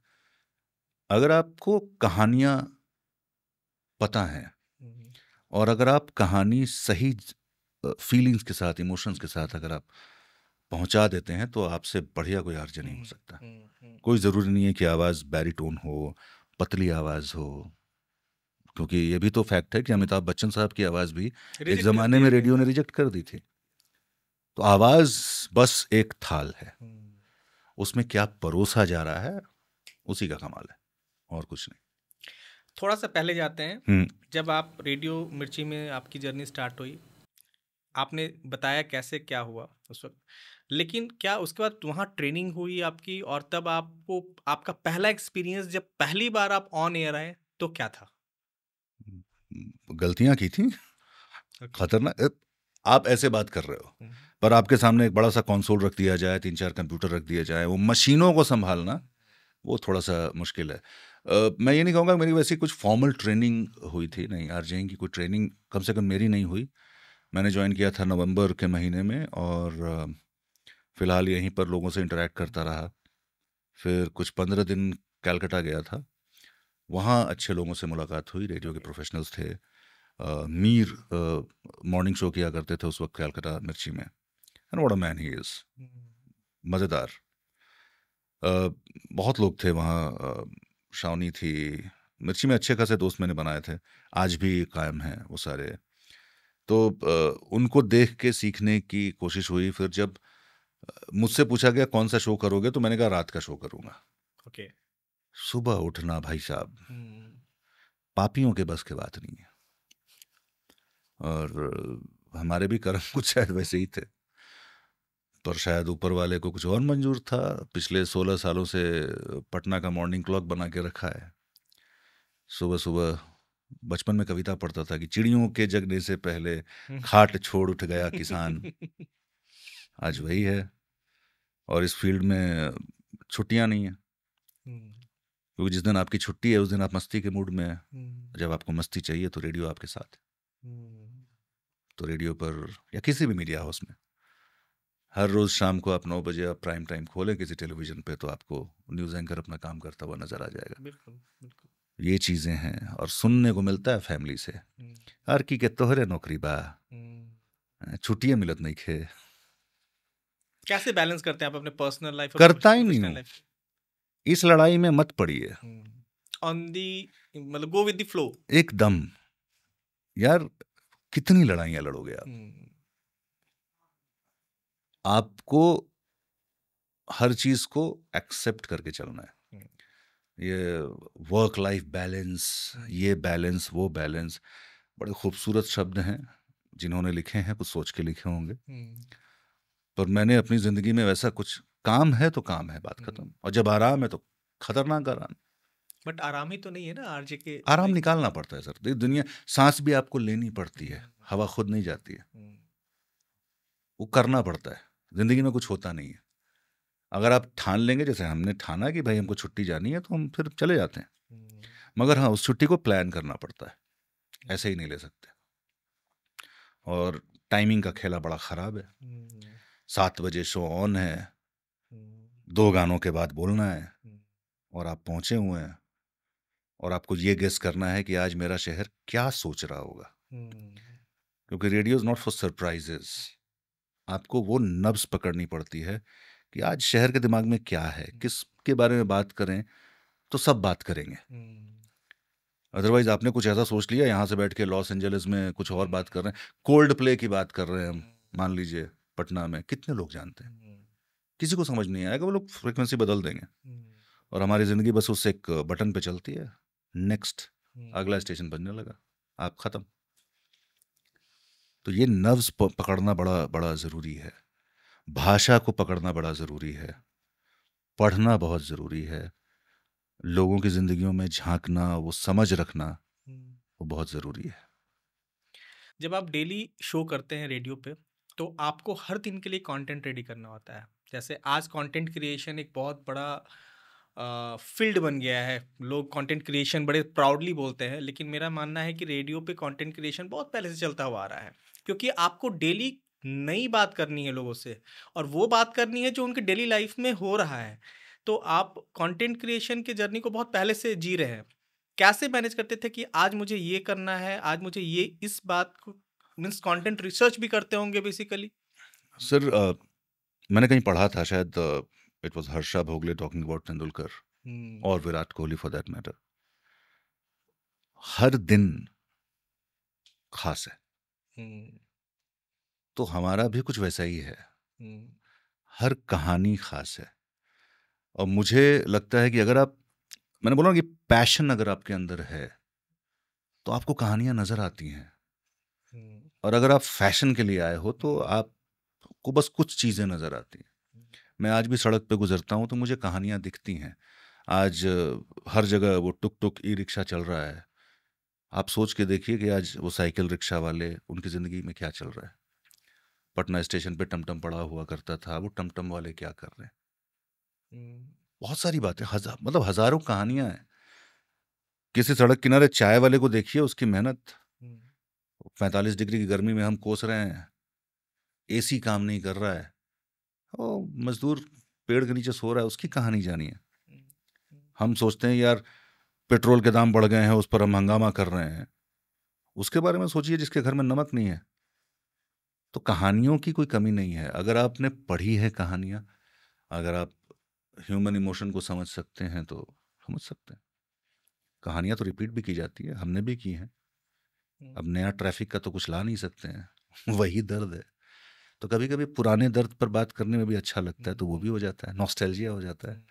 S1: अगर आपको कहानियां पता हैं, और अगर आप कहानी सही फीलिंग्स के साथ, इमोशंस के साथ अगर आप पहुंचा देते हैं, तो आपसे बढ़िया कोई आरजे नहीं हो सकता। कोई ज़रूरी नहीं है कि आवाज़ बैरीटोन हो, पतली आवाज़ हो, क्योंकि ये भी तो फैक्ट है कि अमिताभ बच्चन साहब की आवाज़ भी एक ज़माने में रेडियो ने रिजेक्ट कर दी थी। तो आवाज़ बस एक थाल है, उसमें क्या परोसा जा रहा है उसी का कमाल है, और कुछ नहीं।
S2: थोड़ा सा पहले जाते हैं, जब आप रेडियो मिर्ची में आपकी जर्नी स्टार्ट हुई, आपने बताया कैसे क्या हुआ उस वक्त, लेकिन क्या उसके बाद वहाँ ट्रेनिंग हुई आपकी, और तब आपको आपका पहला एक्सपीरियंस जब पहली बार आप ऑन एयर आए तो क्या था?
S1: गलतियां की थी, खतरनाक। आप ऐसे बात कर रहे हो, पर आपके सामने एक बड़ा सा कंसोल रख दिया जाए, 3-4 कंप्यूटर रख दिया जाए, वो मशीनों को संभालना, वो थोड़ा सा मुश्किल है। मैं ये नहीं कहूँगा मेरी वैसी कुछ फॉर्मल ट्रेनिंग हुई थी, नहीं, आरजेइंग की कोई ट्रेनिंग कम से कम मेरी नहीं हुई। मैंने ज्वाइन किया था नवंबर के महीने में, और फ़िलहाल यहीं पर लोगों से इंटरेक्ट करता रहा। फिर कुछ 15 दिन कलकत्ता गया था, वहाँ अच्छे लोगों से मुलाकात हुई, रेडियो के प्रोफेशनल्स थे। मीर मॉर्निंग शो किया करते थे उस वक्त कलकत्ता मिर्ची में, and what a man he is, मज़ेदार। बहुत लोग थे वहाँ, शावनी थी, मिर्ची में अच्छे खासे दोस्त मैंने बनाए थे, आज भी कायम हैं वो सारे। तो उनको देख के सीखने की कोशिश हुई। फिर जब मुझसे पूछा गया कौन सा शो करोगे, तो मैंने कहा रात का शो करूँगा।
S2: ओके।
S1: सुबह उठना भाई साहब, पापियों के बस की बात नहीं है, और हमारे भी कर्म कुछ शायद वैसे ही थे, पर शायद ऊपर वाले को कुछ और मंजूर था। पिछले 16 सालों से पटना का मॉर्निंग क्लॉक बना के रखा है। सुबह सुबह बचपन में कविता पढ़ता था कि चिड़ियों के जगने से पहले खाट छोड़ उठ गया किसान। आज वही है, और इस फील्ड में छुट्टियां नहीं है, क्योंकि जिस दिन आपकी छुट्टी है उस दिन आप मस्ती के मूड में हैं। जब आपको मस्ती चाहिए तो रेडियो आपके साथ है। तो रेडियो पर या किसी भी मीडिया हाउस में हर रोज़ शाम को आप 9 बजे आप प्राइम टाइम खोलें किसी टेलीविज़न पे, तो आपको न्यूज़ एंकर अपना काम करता हुआ नज़र आ जाएगा।
S2: बिल्कुल बिल्कुल,
S1: ये चीज़ें हैं, और सुनने को मिलता है फैमिली से, हर की के तोहरे नौकरी बा, छुट्टियां मिलत नहीं खे।
S2: कैसे बैलेंस करते हैं आप अपने पर्सनल लाइफ और
S1: करता ही नहीं
S2: प्रोफेशनल
S1: हूँ,
S2: लाइफ?
S1: इस लड़ाई में मत पड़िए,
S2: ऑन दी, मतलब गो विद द फ्लो
S1: एकदम। यार कितनी लड़ाइयाँ लड़ोगे आप? आपको हर चीज को एक्सेप्ट करके चलना है। ये वर्क लाइफ बैलेंस, ये बैलेंस, वो बैलेंस, बड़े खूबसूरत शब्द हैं, जिन्होंने लिखे हैं कुछ सोच के लिखे होंगे, पर मैंने अपनी जिंदगी में वैसा कुछ, काम है तो काम है, बात खत्म, और जब आराम है तो खतरनाक आराम।
S2: बट आराम ही तो नहीं है ना आरजे के,
S1: आराम निकालना पड़ता है सर, दुनिया, सांस भी आपको लेनी पड़ती है, हवा खुद नहीं जाती है, वो करना पड़ता है। जिंदगी में कुछ होता नहीं है, अगर आप ठान लेंगे, जैसे हमने ठाना कि भाई हमको छुट्टी जानी है, तो हम फिर चले जाते हैं। मगर हाँ, उस छुट्टी को प्लान करना पड़ता है, ऐसे ही नहीं ले सकते। और टाइमिंग का खेला बड़ा ख़राब है। 7 बजे शो ऑन है, 2 गानों के बाद बोलना है, और आप पहुंचे हुए हैं, और आपको ये गेस करना है कि आज मेरा शहर क्या सोच रहा होगा, क्योंकि radio is not for surprises. आपको वो नब्ज़ पकड़नी पड़ती है कि आज शहर के दिमाग में क्या है, किसके बारे में बात करें, तो सब बात करेंगे। अदरवाइज आपने कुछ ऐसा सोच लिया, यहाँ से बैठ के लॉस एंजलिस में कुछ और बात कर रहे हैं, कोल्ड प्ले की बात कर रहे हैं हम, मान लीजिए पटना में, कितने लोग जानते हैं? किसी को समझ नहीं आएगा, वो लोग फ्रिक्वेंसी बदल देंगे और हमारी ज़िंदगी बस उस एक बटन पे चलती है, नेक्स्ट, अगला स्टेशन बजने लगा, आप ख़त्म। तो ये नर्व्स पकड़ना बड़ा बड़ा ज़रूरी है, भाषा को पकड़ना बड़ा ज़रूरी है, पढ़ना बहुत ज़रूरी है, लोगों की ज़िंदगियों में झांकना, वो समझ रखना, वो बहुत ज़रूरी है।
S2: जब आप डेली शो करते हैं रेडियो पे, तो आपको हर दिन के लिए कंटेंट रेडी करना होता है। जैसे आज कंटेंट क्रिएशन एक बहुत बड़ा फील्ड बन गया है, लोग कंटेंट क्रिएशन बड़े प्राउडली बोलते हैं, लेकिन मेरा मानना है कि रेडियो पे कंटेंट क्रिएशन बहुत पहले से चलता हुआ आ रहा है, क्योंकि आपको डेली नई बात करनी है लोगों से, और वो बात करनी है जो उनके डेली लाइफ में हो रहा है। तो आप कंटेंट क्रिएशन की जर्नी को बहुत पहले से जी रहे हैं। कैसे मैनेज करते थे कि आज मुझे ये करना है, आज मुझे ये, इस बात को, मीन्स कंटेंट रिसर्च भी करते होंगे बेसिकली?
S1: सर मैंने कहीं पढ़ा था, शायद it was Harsha Bhogle talking about Tendulkar और Virat Kohli for that matter, हर दिन खास है। तो हमारा भी कुछ वैसा ही है, हर कहानी खास है। और मुझे लगता है कि अगर आप, मैंने बोला कि पैशन अगर आपके अंदर है तो आपको कहानियां नजर आती हैं, और अगर आप फैशन के लिए आए हो तो आपको बस कुछ चीजें नजर आती हैं। मैं आज भी सड़क पे गुजरता हूँ तो मुझे कहानियां दिखती हैं। आज हर जगह वो टुक टुक ई रिक्शा चल रहा है, आप सोच के देखिए कि आज वो साइकिल रिक्शा वाले, उनकी ज़िंदगी में क्या चल रहा है। पटना स्टेशन पे टमटम पड़ा हुआ करता था, वो टमटम वाले क्या कर रहे हैं। बहुत सारी बातें, मतलब हजारों कहानियां हैं। किसी सड़क किनारे चाय वाले को देखिए, उसकी मेहनत, 45 डिग्री की गर्मी में हम कोस रहे हैं, एसी काम नहीं कर रहा है, वो मजदूर पेड़ के नीचे सो रहा है, उसकी कहानी जानिए। हम सोचते हैं यार पेट्रोल के दाम बढ़ गए हैं, उस पर हम हंगामा कर रहे हैं, उसके बारे में सोचिए जिसके घर में नमक नहीं है। तो कहानियों की कोई कमी नहीं है, अगर आपने पढ़ी है कहानियां, अगर आप ह्यूमन इमोशन को समझ सकते हैं तो समझ सकते हैं। कहानियां तो रिपीट भी की जाती है, हमने भी की हैं। अब नया ट्रैफिक का तो कुछ ला नहीं सकते हैं वही दर्द है। तो कभी कभी पुराने दर्द पर बात करने में भी अच्छा लगता है, तो वो भी हो जाता है, नॉस्टैल्जिया हो जाता है।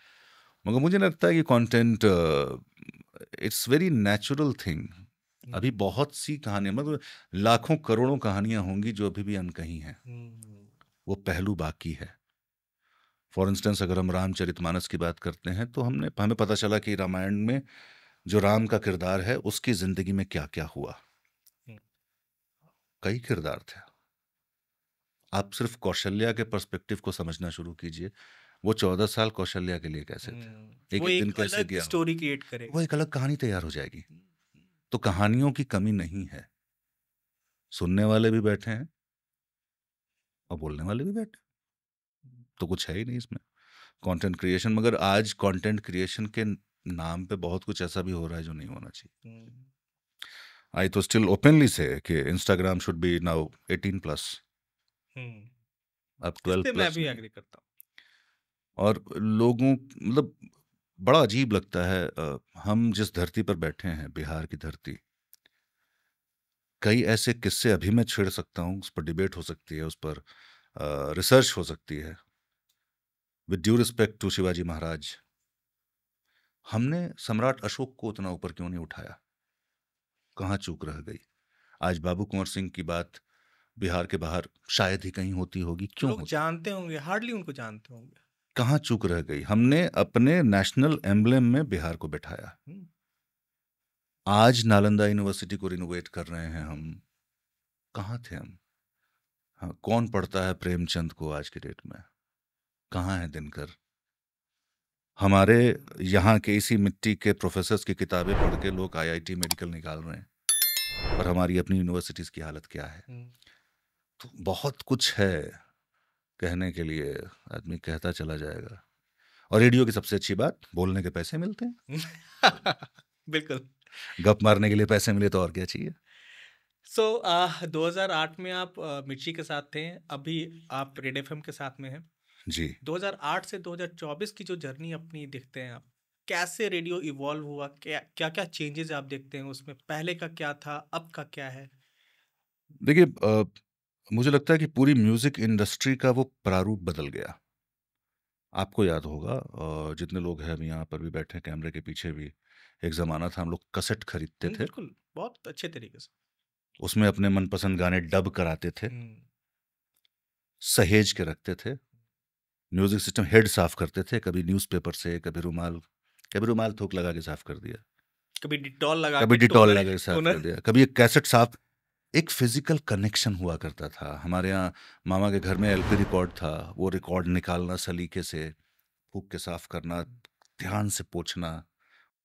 S1: मगर मुझे लगता है कि content it's very natural thing. अभी बहुत सी कहानियां, मतलब लाखों करोड़ों कहानियां होंगी जो अभी भी अनकही हैं, वो पहलू बाकी है। फॉर इंस्टेंस अगर हम रामचरितमानस की बात करते हैं तो हमें पता चला कि रामायण में जो राम का किरदार है उसकी जिंदगी में क्या क्या हुआ। कई किरदार थे, आप सिर्फ कौशल्या के पर्सपेक्टिव को समझना शुरू कीजिए। वो 14 साल कौशल्या के लिए कैसे थे, एक दिन कैसे गया,
S2: स्टोरी क्रिएट करेगा,
S1: वो एक अलग कहानी तैयार हो जाएगी। तो कहानियों की कमी नहीं है, सुनने वाले भी बैठे हैं और बोलने वाले भी बैठे, तो कुछ है ही नहीं इसमें कंटेंट क्रिएशन। मगर आज कंटेंट क्रिएशन के नाम पे बहुत कुछ ऐसा भी हो रहा है जो नहीं होना चाहिए। आई तो स्टिल ओपनली से कि इंस्टाग्राम शुड बी नाउ 18+, अब 12+।
S2: मैं भी एग्री करता हूँ।
S1: और लोगों, मतलब बड़ा अजीब लगता है, हम जिस धरती पर बैठे हैं, बिहार की धरती, कई ऐसे किस्से अभी मैं छेड़ सकता हूँ, उस पर डिबेट हो सकती है, उस पर रिसर्च हो सकती है। With due respect to Shivaji Maharaj, हमने सम्राट अशोक को उतना ऊपर क्यों नहीं उठाया, कहाँ चूक रह गई। आज बाबू कुंवर सिंह की बात बिहार के बाहर शायद ही कहीं होती होगी, क्यों
S2: लोग जानते होंगे, हार्डली उनको जानते होंगे,
S1: कहाँ चूक रह गई। हमने अपने नेशनल एम्ब्लेम में बिहार को बिठाया। आज नालंदा यूनिवर्सिटी को रिनोवेट कर रहे हैं हम, कहाँ थे हम। हाँ, कौन पढ़ता है प्रेमचंद को आज की डेट में, कहाँ है दिनकर। हमारे यहाँ के इसी मिट्टी के प्रोफेसर्स की किताबें पढ़ के लोग IIT मेडिकल निकाल रहे हैं, और हमारी अपनी यूनिवर्सिटीज़ की हालत क्या है। तो बहुत कुछ है कहने के लिए, आदमी कहता चला जाएगा। और रेडियो की सबसे अच्छी बात, बोलने के पैसे मिलते हैं
S2: बिल्कुल,
S1: गप मारने के लिए पैसे मिले तो और क्या चाहिए।
S2: 2008 में आप मिर्ची के साथ थे, अभी आप रेड FM के साथ में हैं।
S1: जी
S2: 2008 से 2024 की जो जर्नी अपनी देखते हैं आप, कैसे रेडियो इवॉल्व हुआ, क्या क्या क्या चेंजेस आप देखते हैं उसमें, पहले का क्या था, अब का क्या है?
S1: देखिए, मुझे लगता है कि पूरी म्यूज़िक इंडस्ट्री का वो प्रारूप बदल गया। आपको याद होगा, जितने लोग हैं अभी यहाँ पर भी बैठे हैं कैमरे के पीछे भी, एक ज़माना था हम लोग कैसेट खरीदते थे,
S2: बिल्कुल, बहुत अच्छे तरीके से।
S1: उसमें अपने मनपसंद गाने डब कराते थे, सहेज के रखते थे, म्यूज़िक सिस्टम हेड साफ़ करते थे, कभी न्यूज़पेपर से, कभी रुमाल थूक लगा के साफ़ कर दिया,
S2: कभी डिटॉल लगा
S1: कभी
S2: के
S1: डिटॉल
S2: टोनर
S1: लगा के साफ़ कर
S2: टोनर।
S1: दिया, कभी एक कैसेट साफ़। एक फिजिकल कनेक्शन हुआ करता था हमारे यहाँ। मामा के घर में एलपी रिकॉर्ड था, वो रिकॉर्ड निकालना सलीके से, फूक के साफ करना, ध्यान से पोंछना,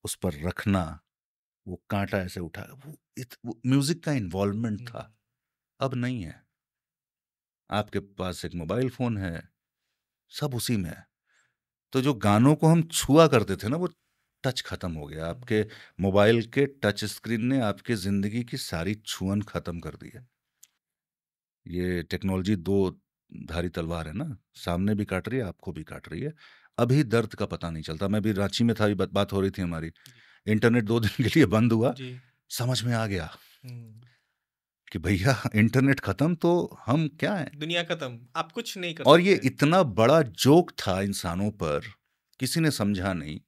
S1: उस पर रखना, वो कांटा ऐसे उठा, वो म्यूजिक का इन्वॉल्वमेंट था। अब नहीं है। आपके पास एक मोबाइल फोन है, सब उसी में है। तो जो गानों को हम छुआ करते थे ना, वो टच खत्म हो गया। आपके मोबाइल के टच स्क्रीन ने आपके जिंदगी की सारी छुअन खत्म कर दी है। ये टेक्नोलॉजी दो धारी तलवार है ना, सामने भी काट रही है, आपको भी काट रही है। अभी दर्द का पता नहीं चलता। मैं भी रांची में था, अभी बात हो रही थी हमारी, इंटरनेट 2 दिन के लिए बंद हुआ,
S2: जी।
S1: समझ में आ गया कि भैया इंटरनेट खत्म तो हम क्या हैं।
S2: दुनिया खत्म, आप कुछ नहीं कर
S1: और
S2: सकते।
S1: ये इतना बड़ा जोक था इंसानों पर, किसी ने समझा नहीं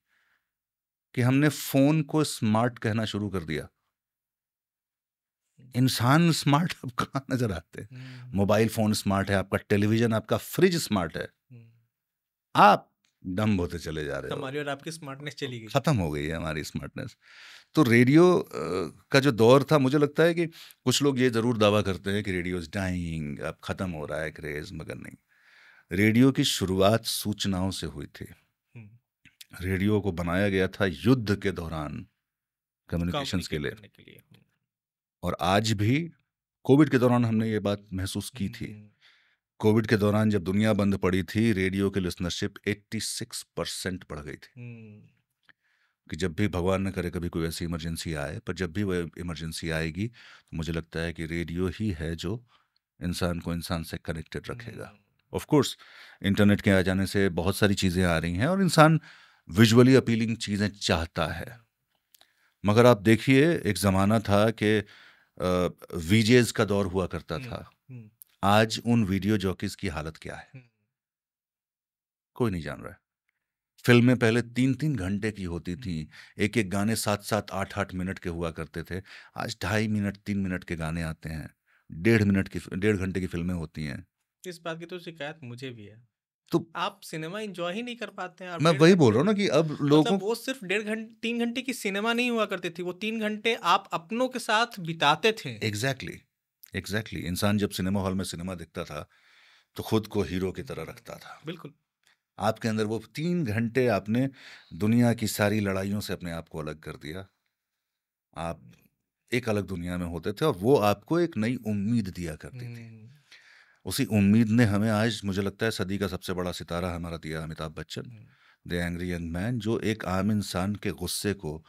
S1: कि हमने फोन को स्मार्ट कहना शुरू कर दिया। इंसान स्मार्ट अब कहाँ नजर आते हैं? मोबाइल फोन स्मार्ट है, आपका टेलीविजन, आपका फ्रिज स्मार्ट है, आप डम्ब होते चले जा रहे हो।
S2: हमारी और आपकी स्मार्टनेस चली गई,
S1: खत्म हो गई है हमारी स्मार्टनेस। तो रेडियो का जो दौर था, मुझे लगता है कि कुछ लोग ये जरूर दावा करते हैं कि रेडियो इज डाइंग, अब खत्म हो रहा है क्रेज, मगर नहीं। रेडियो की शुरुआत सूचनाओं से हुई थी। रेडियो को बनाया गया था युद्ध के दौरान, कम्युनिकेशंस के
S2: कम्युनिकेट
S1: लिए।
S2: करने के लिए।
S1: और आज भी, कोविड के दौरान हमने ये बात महसूस की थी। कोविड के दौरान जब दुनिया बंद पड़ी थी, रेडियो की लिसनरशिप 86% बढ़ गई थी। कि जब भी भगवान न करे कभी कोई ऐसी इमरजेंसी आए, पर जब भी वह इमरजेंसी आएगी, तो मुझे लगता है कि रेडियो ही है जो इंसान को इंसान से कनेक्टेड रखेगा। ऑफ कोर्स इंटरनेट के आ जाने से बहुत सारी चीज़ें आ रही हैं और इंसान विजुअली अपीलिंग चीज़ें चाहता है। मगर आप देखिए, एक ज़माना था कि वीजेज का दौर हुआ करता था। आज उन वीडियो जॉकीज की हालत क्या है, कोई नहीं जान रहा है। फिल्में पहले 3-3 घंटे की होती थी, एक एक गाने 7-7, 8-8 मिनट के हुआ करते थे। आज 2.5 मिनट, 3 मिनट के गाने आते हैं, 1.5 घंटे की फिल्में होती हैं।
S2: इस बात की तो शिकायत मुझे भी है।
S1: तो
S2: आप सिनेमा एंजॉय ही नहीं कर पाते हैं। आप
S1: मैं
S2: 1.5
S1: वही बोल
S2: घंटे,
S1: रहा हूँ ना कि अब लोगों,
S2: मतलब वो सिर्फ 1.5 घंटे 3 घंटे की सिनेमा नहीं हुआ करती थी, वो 3 घंटे आप अपनों के साथ बिताते थे।
S1: एग्जैक्टली इंसान जब सिनेमा हॉल में सिनेमा देखता था तो खुद को हीरो की तरह रखता था।
S2: बिल्कुल।
S1: आपके अंदर वो 3 घंटे आपने दुनिया की सारी लड़ाइयों से अपने आप को अलग कर दिया। आप एक अलग दुनिया में होते थे और वो आपको एक नई उम्मीद दिया करती थी। उसी उम्मीद ने हमें आज, मुझे लगता है, सदी का सबसे बड़ा सितारा हमारा दिया, Amitabh Bachchan, the angry young man, जो एक आम इंसान के गुस्से को,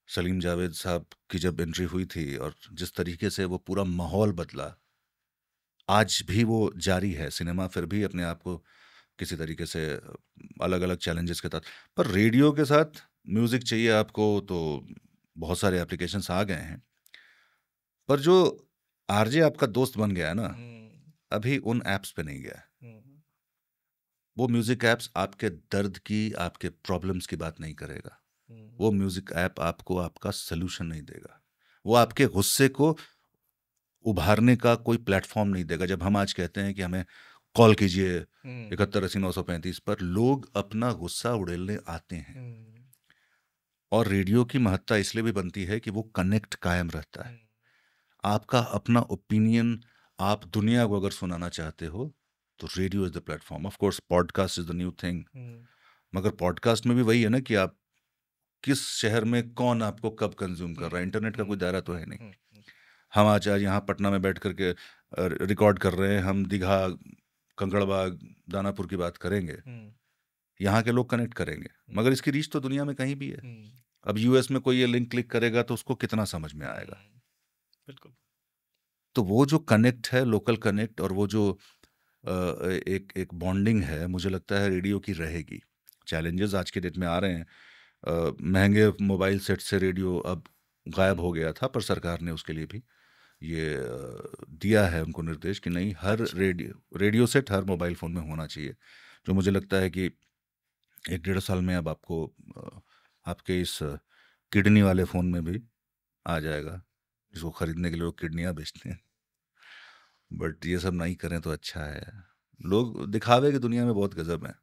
S1: सलीम जावेद साहब की जब एंट्री हुई थी और जिस तरीके से वो पूरा माहौल बदला, आज भी वो जारी है। सिनेमा फिर भी अपने आप को किसी तरीके से अलग अलग चैलेंजेस के साथ, पर रेडियो के साथ म्यूजिक चाहिए आपको तो बहुत सारे एप्लीकेशंस आ गए हैं। पर जो आरजे आपका दोस्त बन गया है ना, अभी उन एप्स पे नहीं गया है। वो म्यूजिक एप्स आपके दर्द की, आपके प्रॉब्लम्स की बात नहीं करेगा। वो म्यूजिक ऐप आपको आपका सलूशन नहीं देगा। वो आपके गुस्से को उभारने का कोई प्लेटफॉर्म नहीं देगा। जब हम आज कहते हैं कि हमें कॉल कीजिए 71 80 935 पर, लोग अपना गुस्सा उड़ेलने आते हैं। और रेडियो की महत्ता इसलिए भी बनती है कि वो कनेक्ट कायम रहता है। आपका अपना ओपिनियन आप दुनिया को अगर सुनाना चाहते हो तो radio is the platform. Of course podcast is the new thing, मगर पॉडकास्ट में भी वही है ना कि आप किस शहर में कौन आपको कब कंज्यूम कर रहा है। इंटरनेट का कोई दायरा तो है नहीं। हम आज यहाँ पटना में बैठ करके रिकॉर्ड कर रहे हैं, हम दीघा, कंकड़बाग, दानापुर की बात करेंगे, यहाँ के लोग कनेक्ट करेंगे, मगर इसकी रीच तो दुनिया में कहीं भी है। अब यूएस में कोई ये लिंक क्लिक करेगा तो उसको कितना समझ में आएगा।
S2: बिल्कुल।
S1: तो वो जो कनेक्ट है, लोकल कनेक्ट, और वो जो एक एक बॉन्डिंग है, मुझे लगता है रेडियो की रहेगी। चैलेंजेस आज के डेट में आ रहे हैं, महंगे मोबाइल सेट से रेडियो अब गायब हो गया था, पर सरकार ने उसके लिए भी ये दिया है उनको निर्देश कि नहीं, हर रेडियो सेट हर मोबाइल फ़ोन में होना चाहिए, जो मुझे लगता है कि 1-1.5 साल में अब आपको आपके इस किडनी वाले फ़ोन में भी आ जाएगा, जिसको ख़रीदने के लिए लोग किडनियाँ बेचते हैं। बट ये सब नहीं करें तो अच्छा है। लोग दिखावे की दुनिया में बहुत गजब है,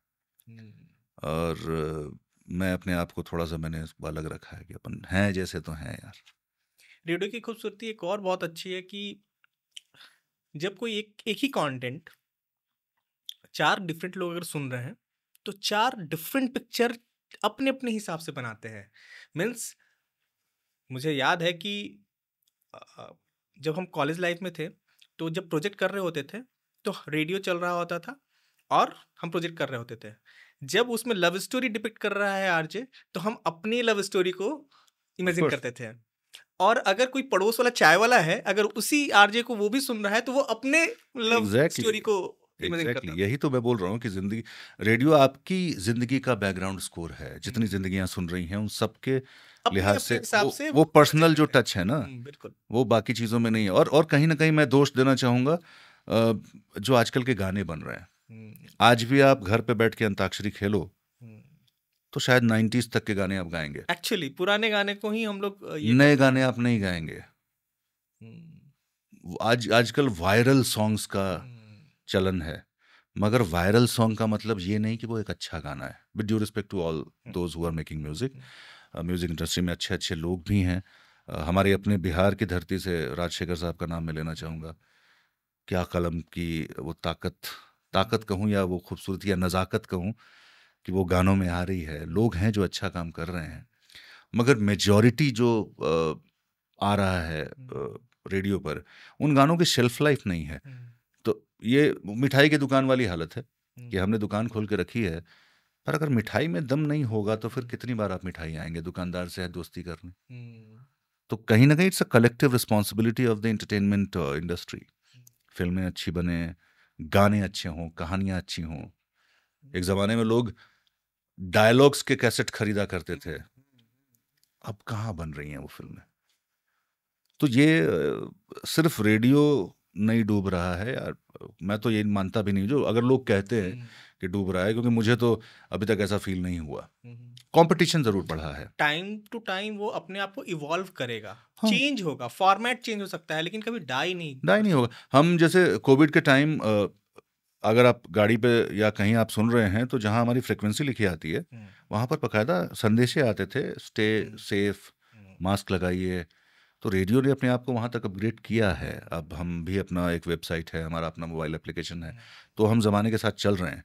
S1: और मैं अपने आप को थोड़ा सा मैंने अलग रखा है कि अपन हैं जैसे तो हैं यार।
S3: रेडियो की खूबसूरती एक और बहुत अच्छी है कि जब कोई एक ही कंटेंट 4 डिफरेंट लोग अगर सुन रहे हैं तो 4 डिफरेंट पिक्चर अपने अपने हिसाब से बनाते हैं। मीन्स मुझे याद है कि जब हम कॉलेज लाइफ में थे तो जब प्रोजेक्ट कर रहे होते थे तो रेडियो चल रहा होता था और हम प्रोजेक्ट कर रहे होते थे। जब उसमें लव स्टोरी डिपिक्ट कर रहा है आरजे, तो हम अपनी लव स्टोरी को इमेजिन करते थे। और अगर कोई पड़ोस वाला चाय वाला है, अगर उसी आरजे को वो भी सुन रहा है तो वो अपने लव स्टोरी को इमेजिन करता है।
S1: यही तो मैं बोल रहा हूँ कि जिंदगी, रेडियो आपकी जिंदगी का बैकग्राउंड स्कोर है। जितनी जिंदगियां सुन रही हैं उन सबके लिहाज से वो पर्सनल जो टच है ना,
S3: बिल्कुल
S1: वो बाकी चीजों में नहीं है। और कहीं ना कहीं मैं दोष देना चाहूंगा जो आजकल के गाने बन रहे हैं। आज भी आप घर पे बैठ के अंताक्षरी खेलो तो शायद 90s तक के गाने आप गाएंगे।
S3: एक्चुअली पुराने गाने को ही हम लोग
S1: नए गाने आप नहीं गाएंगे। आजकल वायरल सॉन्ग्स का चलन है, मगर वायरल सॉन्ग का मतलब ये नहीं कि वो एक अच्छा गाना है। With due respect to all those who are making music, music industry में अच्छे अच्छे लोग भी हैं। हमारे अपने बिहार की धरती से राजशेखर साहब का नाम मैं लेना चाहूँगा। क्या कलम की वो ताकत कहूँ या वो खूबसूरती या नज़ाकत कहूँ कि वो गानों में आ रही है। लोग हैं जो अच्छा काम कर रहे हैं, मगर मेजॉरिटी जो आ रहा है रेडियो पर, उन गानों की शेल्फ लाइफ नहीं है। तो ये मिठाई की दुकान वाली हालत है कि हमने दुकान खोल के रखी है, पर अगर मिठाई में दम नहीं होगा तो फिर कितनी बार आप मिठाई आएंगे दुकानदार से दोस्ती करने। तो कहीं ना कहीं it's a collective responsibility of the entertainment industry. फिल्में अच्छी बने, गाने अच्छे हों, कहानियां अच्छी हों। एक ज़माने में लोग डायलॉग्स के कैसेट खरीदा करते थे, अब कहाँ बन रही हैं वो फिल्में। तो ये सिर्फ रेडियो नहीं डूब रहा है यार, मैं तो ये मानता भी नहीं। जो अगर लोग कहते हैं कि डूब रहा है, क्योंकि मुझे तो अभी तक ऐसा फील नहीं हुआ। कंपटीशन जरूर बढ़ा है,
S3: टाइम टू टाइम वो अपने आप को इवॉल्व करेगा। हाँ। चेंज होगा, फॉर्मेट चेंज हो सकता है, लेकिन कभी डाई नहीं
S1: होगा। हम जैसे कोविड के टाइम अगर आप गाड़ी पे या कहीं आप सुन रहे हैं तो जहां हमारी फ्रिक्वेंसी लिखी आती है वहां पर बकायदा संदेशे आते थे, स्टे सेफ, मास्क लगाइए। तो रेडियो ने अपने आप को वहाँ तक अपग्रेड किया है। अब हम भी, अपना एक वेबसाइट है, हमारा अपना मोबाइल एप्लीकेशन है, तो हम ज़माने के साथ चल रहे हैं।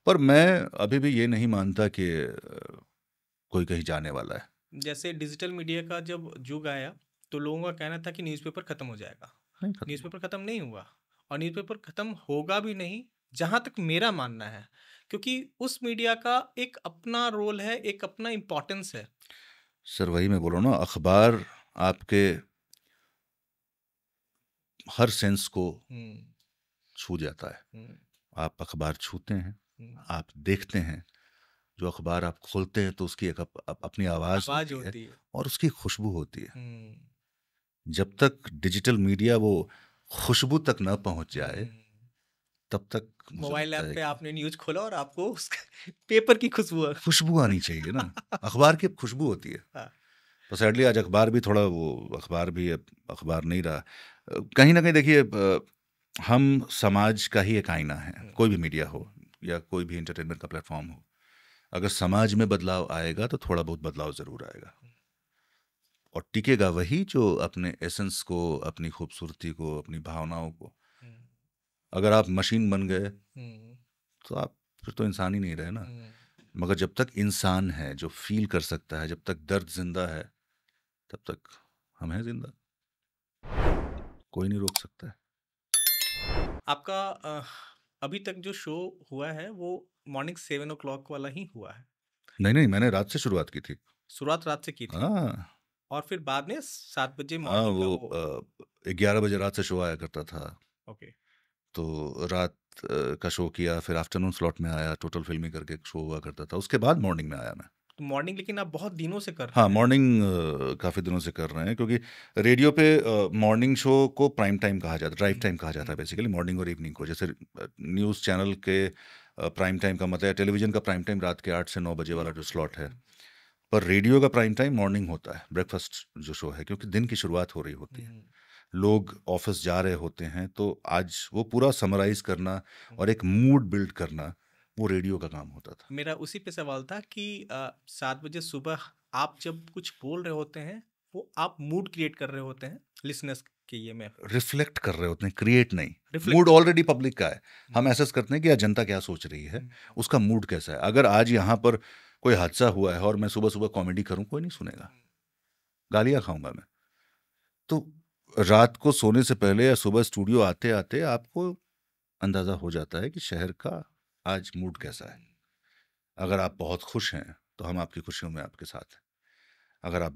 S1: पर मैं अभी भी ये नहीं मानता कि कोई कहीं जाने वाला है।
S3: जैसे डिजिटल मीडिया का जब युग आया तो लोगों का कहना था कि न्यूज़पेपर ख़त्म हो जाएगा। न्यूज़पेपर ख़त्म नहीं हुआ और न्यूज़पेपर ख़त्म होगा भी नहीं, जहाँ तक मेरा मानना है, क्योंकि उस मीडिया का एक अपना रोल है, एक अपना इम्पोर्टेंस है।
S1: सर वही मैं बोल रहा हूँ ना, अखबार आपके हर सेंस को छू जाता है। आप अखबार छूते हैं, आप देखते हैं, जो अखबार आप खोलते हैं तो उसकी एक अपनी आवाज़ होती है और उसकी खुशबू होती है। जब तक डिजिटल मीडिया वो खुशबू तक ना पहुंच जाए तब तक
S3: मोबाइल ऐप पे आपने न्यूज़ खोला और आपको उसका पेपर की खुशबू
S1: आनी चाहिए ना। अखबार की खुशबू होती है। तो सैडली आज अखबार भी थोड़ा वो अखबार नहीं रहा। कहीं ना कहीं देखिए, हम समाज का ही एक आईना है। कोई भी मीडिया हो या कोई भी एंटरटेनमेंट का प्लेटफॉर्म हो, अगर समाज में बदलाव आएगा तो थोड़ा बहुत बदलाव ज़रूर आएगा, और टिकेगा वही जो अपने एसेंस को, अपनी खूबसूरती को, अपनी भावनाओं को। अगर आप मशीन बन गए तो आप फिर तो इंसान ही नहीं रहे ना। मगर जब तक इंसान है जो फील कर सकता है, जब तक दर्द जिंदा है, तब तक हम हैं जिंदा, कोई नहीं रोक सकता है।
S3: आपका अभी तक जो शो हुआ है वो मॉर्निंग 7 o'clock वाला ही हुआ है?
S1: नहीं, मैंने रात से शुरुआत की थी।
S3: शुरुआत रात से की थी? और फिर बाद में 7 बजे
S1: वो 11 बजे रात से शो आया करता था।
S3: ओके।
S1: तो रात का शो किया, फिर आफ्टरनून स्लॉट में आया, टोटल फिल्मी करके एक शो हुआ करता था, उसके बाद मॉर्निंग में आया मैं।
S3: तो मॉर्निंग लेकिन आप बहुत दिनों से कर रहे
S1: हाँ,
S3: हैं।
S1: मॉर्निंग काफ़ी दिनों से कर रहे हैं, क्योंकि रेडियो पे मॉर्निंग शो को प्राइम टाइम कहा जाता है, ड्राइव टाइम कहा जाता है बेसिकली, मॉर्निंग और इवनिंग को। जैसे न्यूज़ चैनल के प्राइम टाइम का मतलब है, टेलीविज़न का प्राइम टाइम रात के 8 से 9 बजे वाला जो स्लॉट है, पर रेडियो का प्राइम टाइम मॉर्निंग होता है, ब्रेकफास्ट जो शो है, क्योंकि दिन की शुरुआत हो रही होती है, लोग ऑफिस जा रहे होते हैं, तो आज वो पूरा समराइज करना और एक मूड बिल्ड करना वो रेडियो का काम होता था।
S3: मेरा उसी पे सवाल था कि 7 बजे सुबह आप जब कुछ बोल रहे होते हैं, वो आप मूड क्रिएट कर रहे होते हैं लिसनर्स के ये में,
S1: रिफ्लेक्ट कर रहे होते हैं, क्रिएट नहीं।
S3: Reflect
S1: मूड ऑलरेडी पब्लिक का है, हम एसेस करते हैं कि आज जनता क्या सोच रही है, उसका मूड कैसा है। अगर आज यहाँ पर कोई हादसा हुआ है और मैं सुबह सुबह कॉमेडी करूँ, कोई नहीं सुनेगा, गालियाँ खाऊंगा मैं। तो रात को सोने से पहले या सुबह स्टूडियो आते आते आपको अंदाज़ा हो जाता है कि शहर का आज मूड कैसा है। अगर आप बहुत खुश हैं तो हम आपकी खुशियों में आपके साथ हैं, अगर आप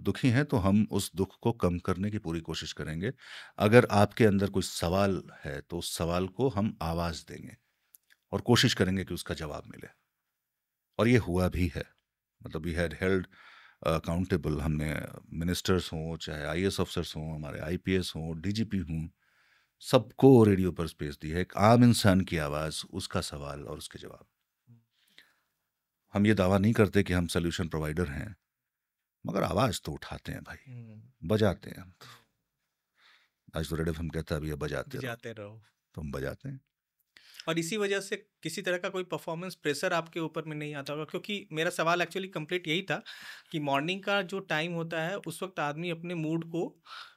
S1: दुखी हैं तो हम उस दुख को कम करने की पूरी कोशिश करेंगे। अगर आपके अंदर कोई सवाल है तो उस सवाल को हम आवाज़ देंगे और कोशिश करेंगे कि उसका जवाब मिले। और ये हुआ भी है, मतलब वी हैड हेल्ड अकाउंटेबल, हमने मिनिस्टर्स हों, चाहे आईएएस अफसर्स हों, हमारे आईपीएस हों, डीजीपी हों, सबको रेडियो पर स्पेस दी है। एक आम इंसान की आवाज़, उसका सवाल और उसके जवाब। हम ये दावा नहीं करते कि हम सोल्यूशन प्रोवाइडर हैं, मगर आवाज़ तो उठाते हैं भाई, बजाते हैं हम तो। आज तो रेड एफएम कहता है भैया बजाते रहो, तो हम बजाते हैं।
S3: और इसी वजह से किसी तरह का कोई परफॉर्मेंस प्रेशर आपके ऊपर में नहीं आता होगा, क्योंकि मेरा सवाल एक्चुअली कंप्लीट यही था कि मॉर्निंग का जो टाइम होता है उस वक्त आदमी अपने मूड को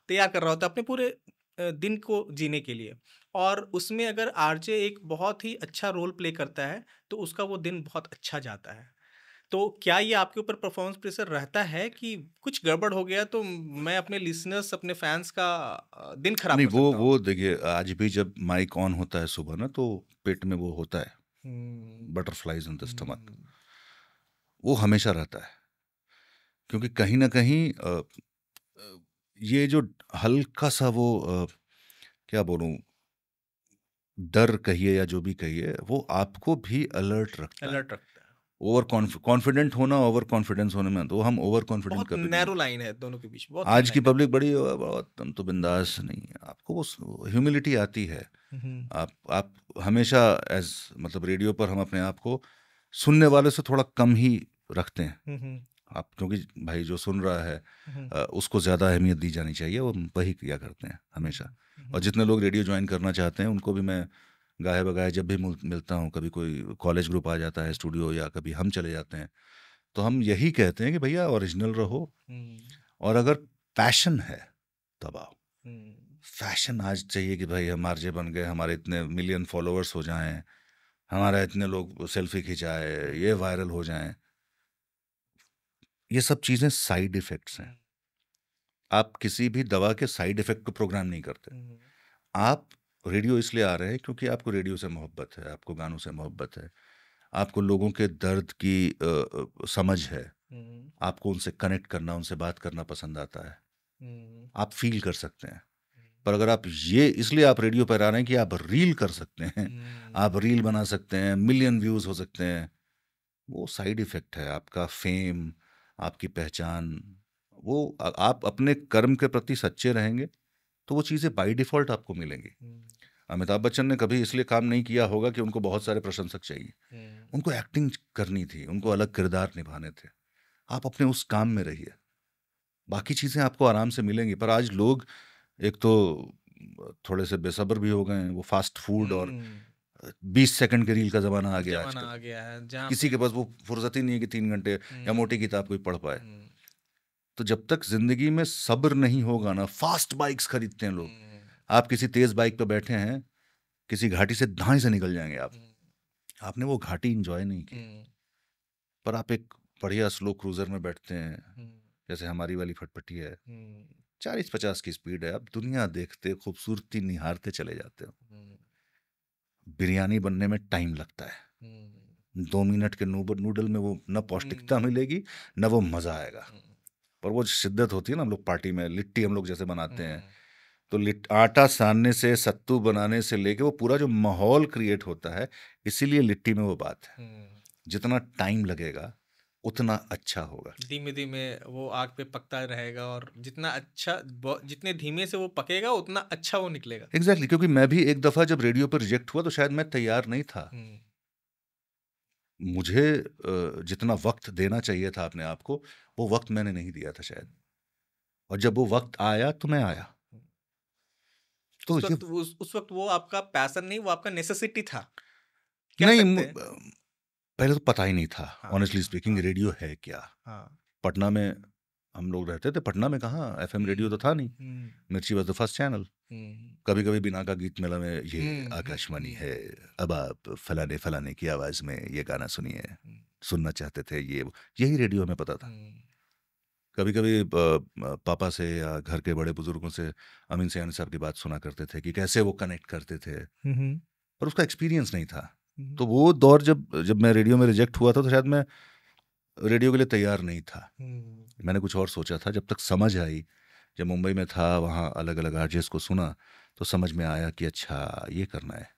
S3: तैयार कर रहा होता है अपने पूरे दिन को जीने के लिए, और उसमें अगर आरजे एक बहुत ही अच्छा रोल प्ले करता है तो उसका वो दिन बहुत अच्छा जाता है। तो क्या ये आपके ऊपर परफॉर्मेंस प्रेशर रहता है कि कुछ गड़बड़ हो गया तो मैं अपने लिसनर्स, अपने फैंस का दिन खराब
S1: नहीं,
S3: कर सकता हूँ?
S1: वो देखिए, आज भी जब माइक ऑन होता है सुबह ना, तो पेट में वो होता है बटरफ्लाइज इन द स्टमक, वो हमेशा रहता है। क्योंकि कहीं ना कहीं ये जो हल्का सा वो क्या बोलूं, डर कहिए या जो भी कहिए, वो आपको भी अलर्ट रखता है। ओवर कॉन्फिडेंट होना, ओवर कॉन्फिडेंस होने में, तो हम ओवर कॉन्फिडेंट
S3: बहुत
S1: कभी
S3: नैरो लाइन है दोनों के बीच, बहुत
S1: आज की पब्लिक बड़ी बहुत हम तो बिंदास नहीं है, आपको वो ह्यूमिलिटी आती है। आप हमेशा मतलब रेडियो पर हम अपने आप को सुनने वाले से थोड़ा कम ही रखते हैं आप, क्योंकि भाई जो सुन रहा है उसको ज़्यादा अहमियत दी जानी चाहिए, वो वही किया करते हैं हमेशा। और जितने लोग रेडियो ज्वाइन करना चाहते हैं उनको भी मैं गाहे बगाहे जब भी मिलता हूँ, कभी कोई कॉलेज ग्रुप आ जाता है स्टूडियो या कभी हम चले जाते हैं, तो हम यही कहते हैं कि भैया ओरिजिनल रहो, और अगर पैशन है तब आओ। फैशन आज चाहिए कि भाई हम आरजे बन गए, हमारे इतने मिलियन फॉलोअर्स हो जाएं, हमारा इतने लोग सेल्फी खिंचाए, ये वायरल हो जाएं, ये सब चीज़ें साइड इफ़ेक्ट्स हैं। आप किसी भी दवा के साइड इफ़ेक्ट को प्रोग्राम नहीं करते। आप रेडियो इसलिए आ रहे हैं क्योंकि आपको रेडियो से मोहब्बत है, आपको गानों से मोहब्बत है, आपको लोगों के दर्द की समझ है, आपको उनसे कनेक्ट करना, उनसे बात करना पसंद आता है, आप फील कर सकते हैं। पर अगर आप ये इसलिए आप रेडियो पर आ रहे हैं कि आप रील कर सकते हैं, आप रील बना सकते हैं, मिलियन व्यूज़ हो सकते हैं, वो साइड इफ़ेक्ट है। आपका फेम, आपकी पहचान, वो आप अपने कर्म के प्रति सच्चे रहेंगे तो वो चीज़ें बाय डिफ़ॉल्ट आपको मिलेंगी। अमिताभ बच्चन ने कभी इसलिए काम नहीं किया होगा कि उनको बहुत सारे प्रशंसक चाहिए, उनको एक्टिंग करनी थी, उनको अलग किरदार निभाने थे। आप अपने उस काम में रहिए, बाकी चीज़ें आपको आराम से मिलेंगी। पर आज लोग एक तो थोड़े से बेसब्र भी हो गए हैं, वो फास्ट फूड और 20 सेकंड के रील का ज़माना आ गया आजकल। किसी के पास वो फुर्सत ही नहीं है कि 3 घंटे या मोटी किताब कोई पढ़ पाए। तो जब तक जिंदगी में सब्र नहीं होगा ना, फास्ट बाइक्स खरीदते हैं लोग, आप किसी तेज बाइक पर बैठे हैं, किसी घाटी से धाए से निकल जाएंगे आप, आपने वो घाटी इंजॉय नहीं की। पर आप एक बढ़िया स्लो क्रूजर में बैठते हैं, जैसे हमारी वाली फटफटी है, 40-50 की स्पीड है, आप दुनिया देखते, खूबसूरती निहारते चले जाते हो। बिरयानी बनने में टाइम लगता है, 2 मिनट के नूडल में वो न पौष्टिकता मिलेगी न वो मज़ा आएगा। पर वो शिद्दत होती है ना, हम लोग पार्टी में लिट्टी हम लोग जैसे बनाते हैं, तो आटा सानने से, सत्तू बनाने से लेके वो पूरा जो माहौल क्रिएट होता है, इसीलिए लिट्टी में वो बात है, जितना टाइम लगेगा उतना अच्छा होगा।
S3: धीमे धीमे वो आग पे पकता रहेगा, और जितना अच्छा, जितने धीमे से वो पकेगा उतना अच्छा वो निकलेगा।
S1: एग्जैक्टली, क्योंकि मैं भी एक दफा जब रेडियो पर रिजेक्ट हुआ तो शायद मैं तैयार नहीं था। मुझे जितना वक्त देना चाहिए था अपने आप को, वो वक्त मैंने नहीं दिया था शायद, और जब वो वक्त आया तो मैं आया। तो
S3: उस वक्त वो आपका पैशन नहीं, वो आपका नेसेसिटी था,
S1: नहीं, पहले तो पता ही नहीं था ऑनेस्टली स्पीकिंग रेडियो है क्या। पटना में हम लोग रहते थे, पटना में कहाँ FM रेडियो तो था नहीं। मिर्ची वॉज द फर्स्ट चैनल। कभी कभी बिना का गीत मेला में ये आकाशवाणी है, अब आप फलाने फलाने की आवाज में ये गाना सुनिए, सुनना चाहते थे, यही रेडियो हमें पता था। कभी कभी पापा से या घर के बड़े बुजुर्गों से, अमीन सयानी साहब की बात सुना करते थे कि कैसे वो कनेक्ट करते थे, पर उसका एक्सपीरियंस नहीं था। तो वो दौर जब मैं रेडियो में रिजेक्ट हुआ था तो शायद मैं रेडियो के लिए तैयार नहीं था। मैंने कुछ और सोचा था। जब तक समझ आई, जब मुंबई में था वहाँ अलग अलग आरजेस को सुना तो समझ में आया कि अच्छा ये करना है।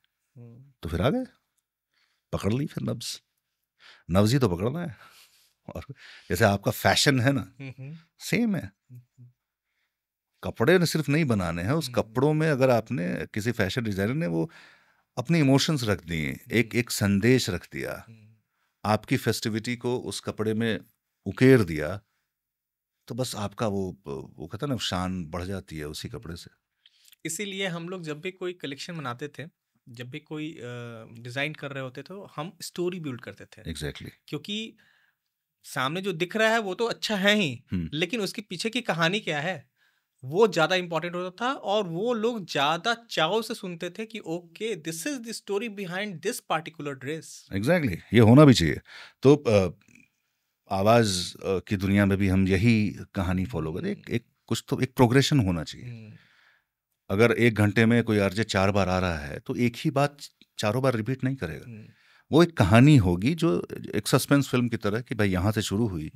S1: तो फिर आ गए, पकड़ ली फिर नब्ज ही तो पकड़ना है। और जैसे आपका फैशन है ना, सेम है। कपड़े ने सिर्फ नहीं बनाने हैं, उस कपड़ों में अगर आपने, किसी फैशन डिजाइनर ने वो अपने इमोशंस रख दिए, एक संदेश रख दिया, आपकी फेस्टिविटी को उस कपड़े में उकेर दिया, तो बस आपका वो कहता ना, शान बढ़ जाती है उसी कपड़े से।
S3: इसीलिए हम लोग जब भी कोई कलेक्शन बनाते थे, जब भी कोई डिजाइन कर रहे होते थे, हम स्टोरी बिल्ड करते थे।
S1: एग्जैक्टली।
S3: क्योंकि सामने जो दिख रहा है वो तो अच्छा है ही, लेकिन उसके पीछे की कहानी क्या है वो ज्यादा इंपॉर्टेंट होता था, और वो लोग ज्यादा चाव से सुनते थे कि okay this is the story behind this particular dress.
S1: Exactly, ये होना भी चाहिए। तो आवाज की दुनिया में भी हम यही कहानी फॉलो करें, एक कुछ तो एक प्रोग्रेशन होना चाहिए। अगर 1 घंटे में कोई आरजे 4 बार आ रहा है तो एक ही बात 4 बार रिपीट नहीं करेगा। वो एक कहानी होगी जो एक सस्पेंस फिल्म की तरह, कि भाई यहाँ से शुरू हुई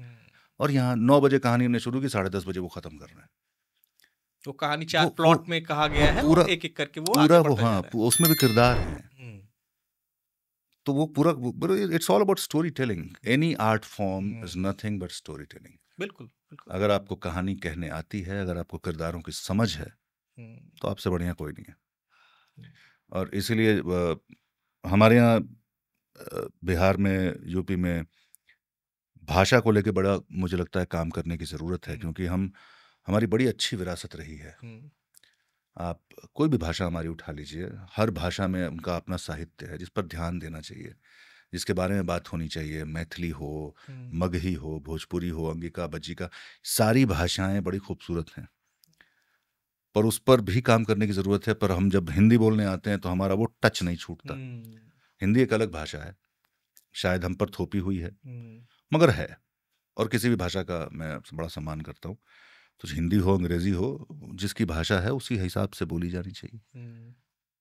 S1: और यहाँ 9 बजे कहानी हमने शुरू की, 10:30 बजे वो खत्म कर रहे हैं।
S3: वो कहानी 4 प्लॉट में कहा गया है,
S1: पूरा
S3: एक एक करके वो
S1: पूरा वो, हाँ, उसमें भी किरदार हैं। तो वो पूरा, it's all about story telling. Any art form is nothing but story telling.
S3: बिल्कुल।
S1: अगर आपको कहानी कहने आती है, अगर आपको किरदारों की समझ है, तो आपसे बढ़िया कोई नहीं है। और इसीलिए हमारे यहाँ बिहार में, यूपी में भाषा को लेके बड़ा मुझे लगता है काम करने की ज़रूरत है, क्योंकि हमारी बड़ी अच्छी विरासत रही है। आप कोई भी भाषा हमारी उठा लीजिए, हर भाषा में उनका अपना साहित्य है जिस पर ध्यान देना चाहिए, जिसके बारे में बात होनी चाहिए। मैथिली हो, मगही हो, भोजपुरी हो, अंगिका, बज्जिका, सारी भाषाएं बड़ी खूबसूरत हैं, पर उस पर भी काम करने की ज़रूरत है। पर हम जब हिंदी बोलने आते हैं तो हमारा वो टच नहीं छूटता। हिंदी एक अलग भाषा है, शायद हम पर थोपी हुई है, मगर है। और किसी भी भाषा का मैं बड़ा सम्मान करता हूँ। तो हिंदी हो, अंग्रेजी हो, जिसकी भाषा है उसी हिसाब से बोली जानी चाहिए।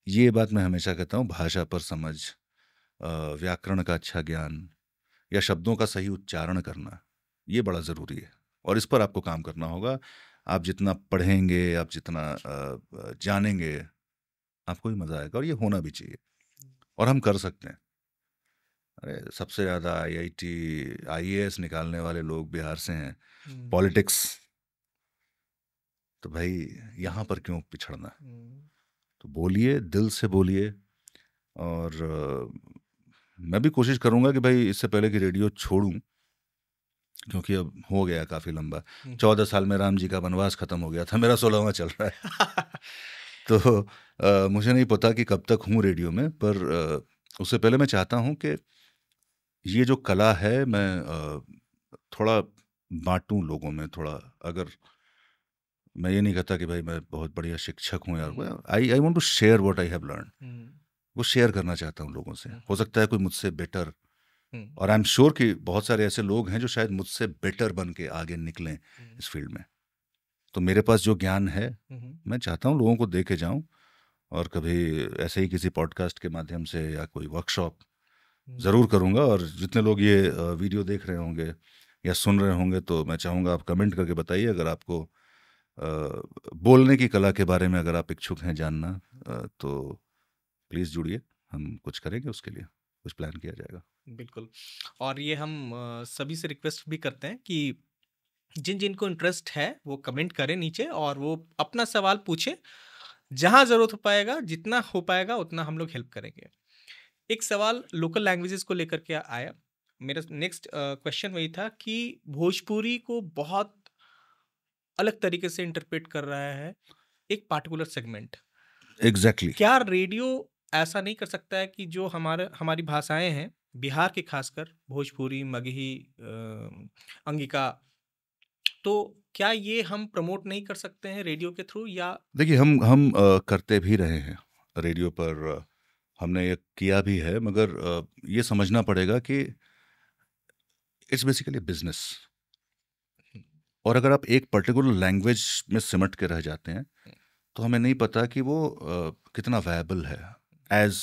S1: ये बात मैं हमेशा कहता हूँ। भाषा पर समझ, व्याकरण का अच्छा ज्ञान, या शब्दों का सही उच्चारण करना, ये बड़ा ज़रूरी है, और इस पर आपको काम करना होगा। आप जितना पढ़ेंगे, आप जितना जानेंगे, आपको भी मज़ा आएगा, और ये होना भी चाहिए, और हम कर सकते हैं। अरे सबसे ज़्यादा IIT IAS निकालने वाले लोग बिहार से हैं। पॉलिटिक्स, तो भाई यहाँ पर क्यों पिछड़ना? तो बोलिए, दिल से बोलिए। और मैं भी कोशिश करूँगा कि भाई इससे पहले कि रेडियो छोड़ूं, क्योंकि अब हो गया काफ़ी लंबा। 14 साल में राम जी का वनवास ख़त्म हो गया था, मेरा 16वां चल रहा है। तो मुझे नहीं पता कि कब तक हूँ रेडियो में, पर उससे पहले मैं चाहता हूँ कि ये जो कला है, मैं थोड़ा बांटूं लोगों में थोड़ा। अगर मैं ये नहीं कहता कि भाई मैं बहुत बढ़िया शिक्षक हूँ यार, I want to share what I have learn. वो शेयर करना चाहता हूँ लोगों से। हो सकता है कोई मुझसे बेटर, और आई एम श्योर कि बहुत सारे ऐसे लोग हैं जो शायद मुझसे बेटर बन के आगे निकलें इस फील्ड में। तो मेरे पास जो ज्ञान है, मैं चाहता हूँ लोगों को दे के जाऊँ, और कभी ऐसे ही किसी पॉडकास्ट के माध्यम से या कोई वर्कशॉप ज़रूर करूँगा। और जितने लोग ये वीडियो देख रहे होंगे या सुन रहे होंगे, तो मैं चाहूँगा आप कमेंट करके बताइए अगर आपको बोलने की कला के बारे में अगर आप इच्छुक हैं जानना, तो प्लीज़ जुड़िए, हम कुछ करेंगे, उसके लिए कुछ प्लान किया जाएगा।
S3: बिल्कुल। और ये हम सभी से रिक्वेस्ट भी करते हैं कि जिन जिनको इंटरेस्ट है वो कमेंट करें नीचे और वो अपना सवाल पूछें। जहाँ ज़रूरत हो पाएगा, जितना हो पाएगा उतना हम लोग हेल्प करेंगे। एक सवाल लोकल लैंग्वेजेस को लेकर के आया। मेरा नेक्स्ट क्वेश्चन वही था कि भोजपुरी को बहुत अलग तरीके से इंटरप्रेट कर रहा है एक पार्टिकुलर सेगमेंट।
S1: एग्जैक्टली।
S3: क्या रेडियो ऐसा नहीं कर सकता है कि जो हमारी भाषाएं हैं बिहार के, खासकर भोजपुरी, मगही, अंगिका, तो क्या ये हम प्रमोट नहीं कर सकते हैं रेडियो के थ्रू? या
S1: देखिए, हम करते भी रहे हैं रेडियो पर, हमने ये किया भी है, मगर ये समझना पड़ेगा कि इट्स बेसिकली बिजनेस। और अगर आप एक पर्टिकुलर लैंग्वेज में सिमट के रह जाते हैं तो हमें नहीं पता कि वो कितना वायबल है। एज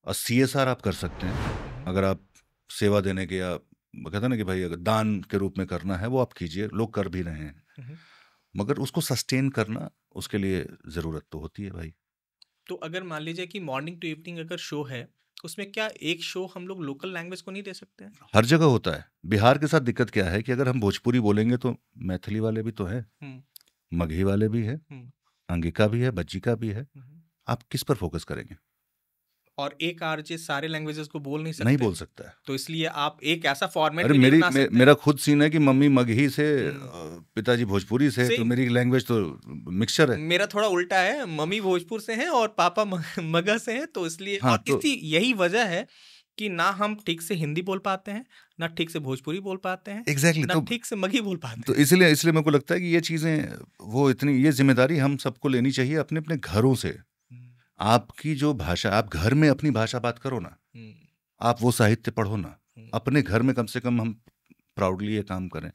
S1: अ CSR आप कर सकते हैं, अगर आप सेवा देने के, या कहते हैं ना कि भाई अगर दान के रूप में करना है वो आप कीजिए, लोग कर भी रहे हैं, मगर उसको सस्टेन करना, उसके लिए ज़रूरत तो होती है भाई।
S3: तो अगर मान लीजिए कि मॉर्निंग टू इवनिंग अगर शो है, उसमें क्या एक शो हम लोग लोकल लैंग्वेज को नहीं दे सकते हैं?
S1: हर जगह होता है। बिहार के साथ दिक्कत क्या है कि अगर हम भोजपुरी बोलेंगे तो मैथिली वाले भी तो हैं, मगही वाले भी है, अंगिका भी है, बज्जिका भी है, आप किस पर फोकस करेंगे?
S3: और एक आरजे सारे लैंग्वेजेस को बोल नहीं सकते।
S1: नहीं बोल सकता है।
S3: तो इसलिए आप एक ऐसा फॉर्मेट
S1: अरे मेरा खुद सीन है कि मम्मी मगही से, पिताजी भोजपुरी से, तो मेरी लैंग्वेज तो मिक्सचर है।
S3: मेरा थोड़ा उल्टा है, मम्मी भोजपुर से हैं और पापा मगह से हैं, तो इसलिए
S1: हाँ,
S3: और इसकी यही वजह है कि ना हम ठीक से हिंदी बोल पाते हैं, ना ठीक से भोजपुरी बोल पाते हैं,
S1: एग्जैक्टली,
S3: ना ठीक से मगही बोल पाते हैं।
S1: तो इसलिए मेरे को लगता है कि ये चीज़ें, वो इतनी, ये जिम्मेदारी हम सबको लेनी चाहिए अपने अपने घरों से। आपकी जो भाषा, आप घर में अपनी भाषा बात करो ना, आप वो साहित्य पढ़ो ना, अपने घर में कम से कम हम प्राउडली ये काम करें।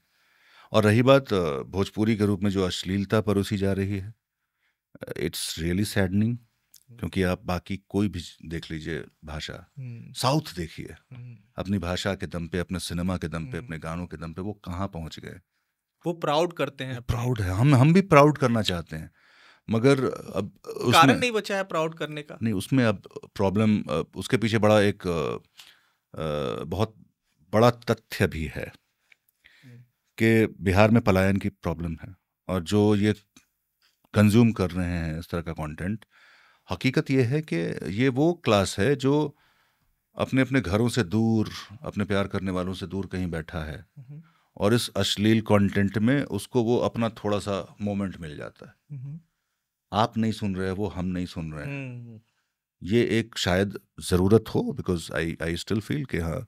S1: और रही बात भोजपुरी के रूप में जो अश्लीलता परोसी जा रही है, इट्स रियली सैडनिंग। क्योंकि आप बाकी कोई भी देख लीजिए भाषा, साउथ देखिए, अपनी भाषा के दम पे, अपने सिनेमा के दम पे, अपने गानों के दम पे वो कहाँ पहुंच गए।
S3: वो प्राउड करते हैं,
S1: प्राउड है, हम भी प्राउड करना चाहते हैं, मगर अब
S3: कारण नहीं बचा है प्राउड करने का।
S1: नहीं, उसमें अब प्रॉब्लम, उसके पीछे बड़ा एक बहुत बड़ा तथ्य भी है कि बिहार में पलायन की प्रॉब्लम है, और जो ये कंज्यूम कर रहे हैं इस तरह का कंटेंट, हकीकत ये है कि ये वो क्लास है जो अपने अपने घरों से दूर, अपने प्यार करने वालों से दूर कहीं बैठा है, और इस अश्लील कंटेंट में उसको वो अपना थोड़ा सा मोमेंट मिल जाता है। आप नहीं सुन रहे हैं, वो हम नहीं सुन रहे हैं, ये एक शायद ज़रूरत हो, बिकॉज आई स्टिल फील कि हाँ,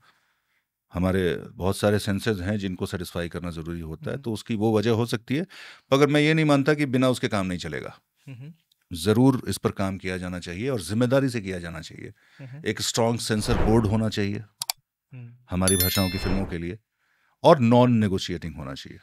S1: हमारे बहुत सारे सेंसेस हैं जिनको सेटिस्फाई करना ज़रूरी होता है, तो उसकी वो वजह हो सकती है। मगर मैं ये नहीं मानता कि बिना उसके काम नहीं चलेगा। ज़रूर इस पर काम किया जाना चाहिए, और जिम्मेदारी से किया जाना चाहिए। एक स्ट्रॉन्ग सेंसर बोर्ड होना चाहिए हमारी भाषाओं की फिल्मों के लिए, और नॉन नेगोशिएटिंग होना चाहिए।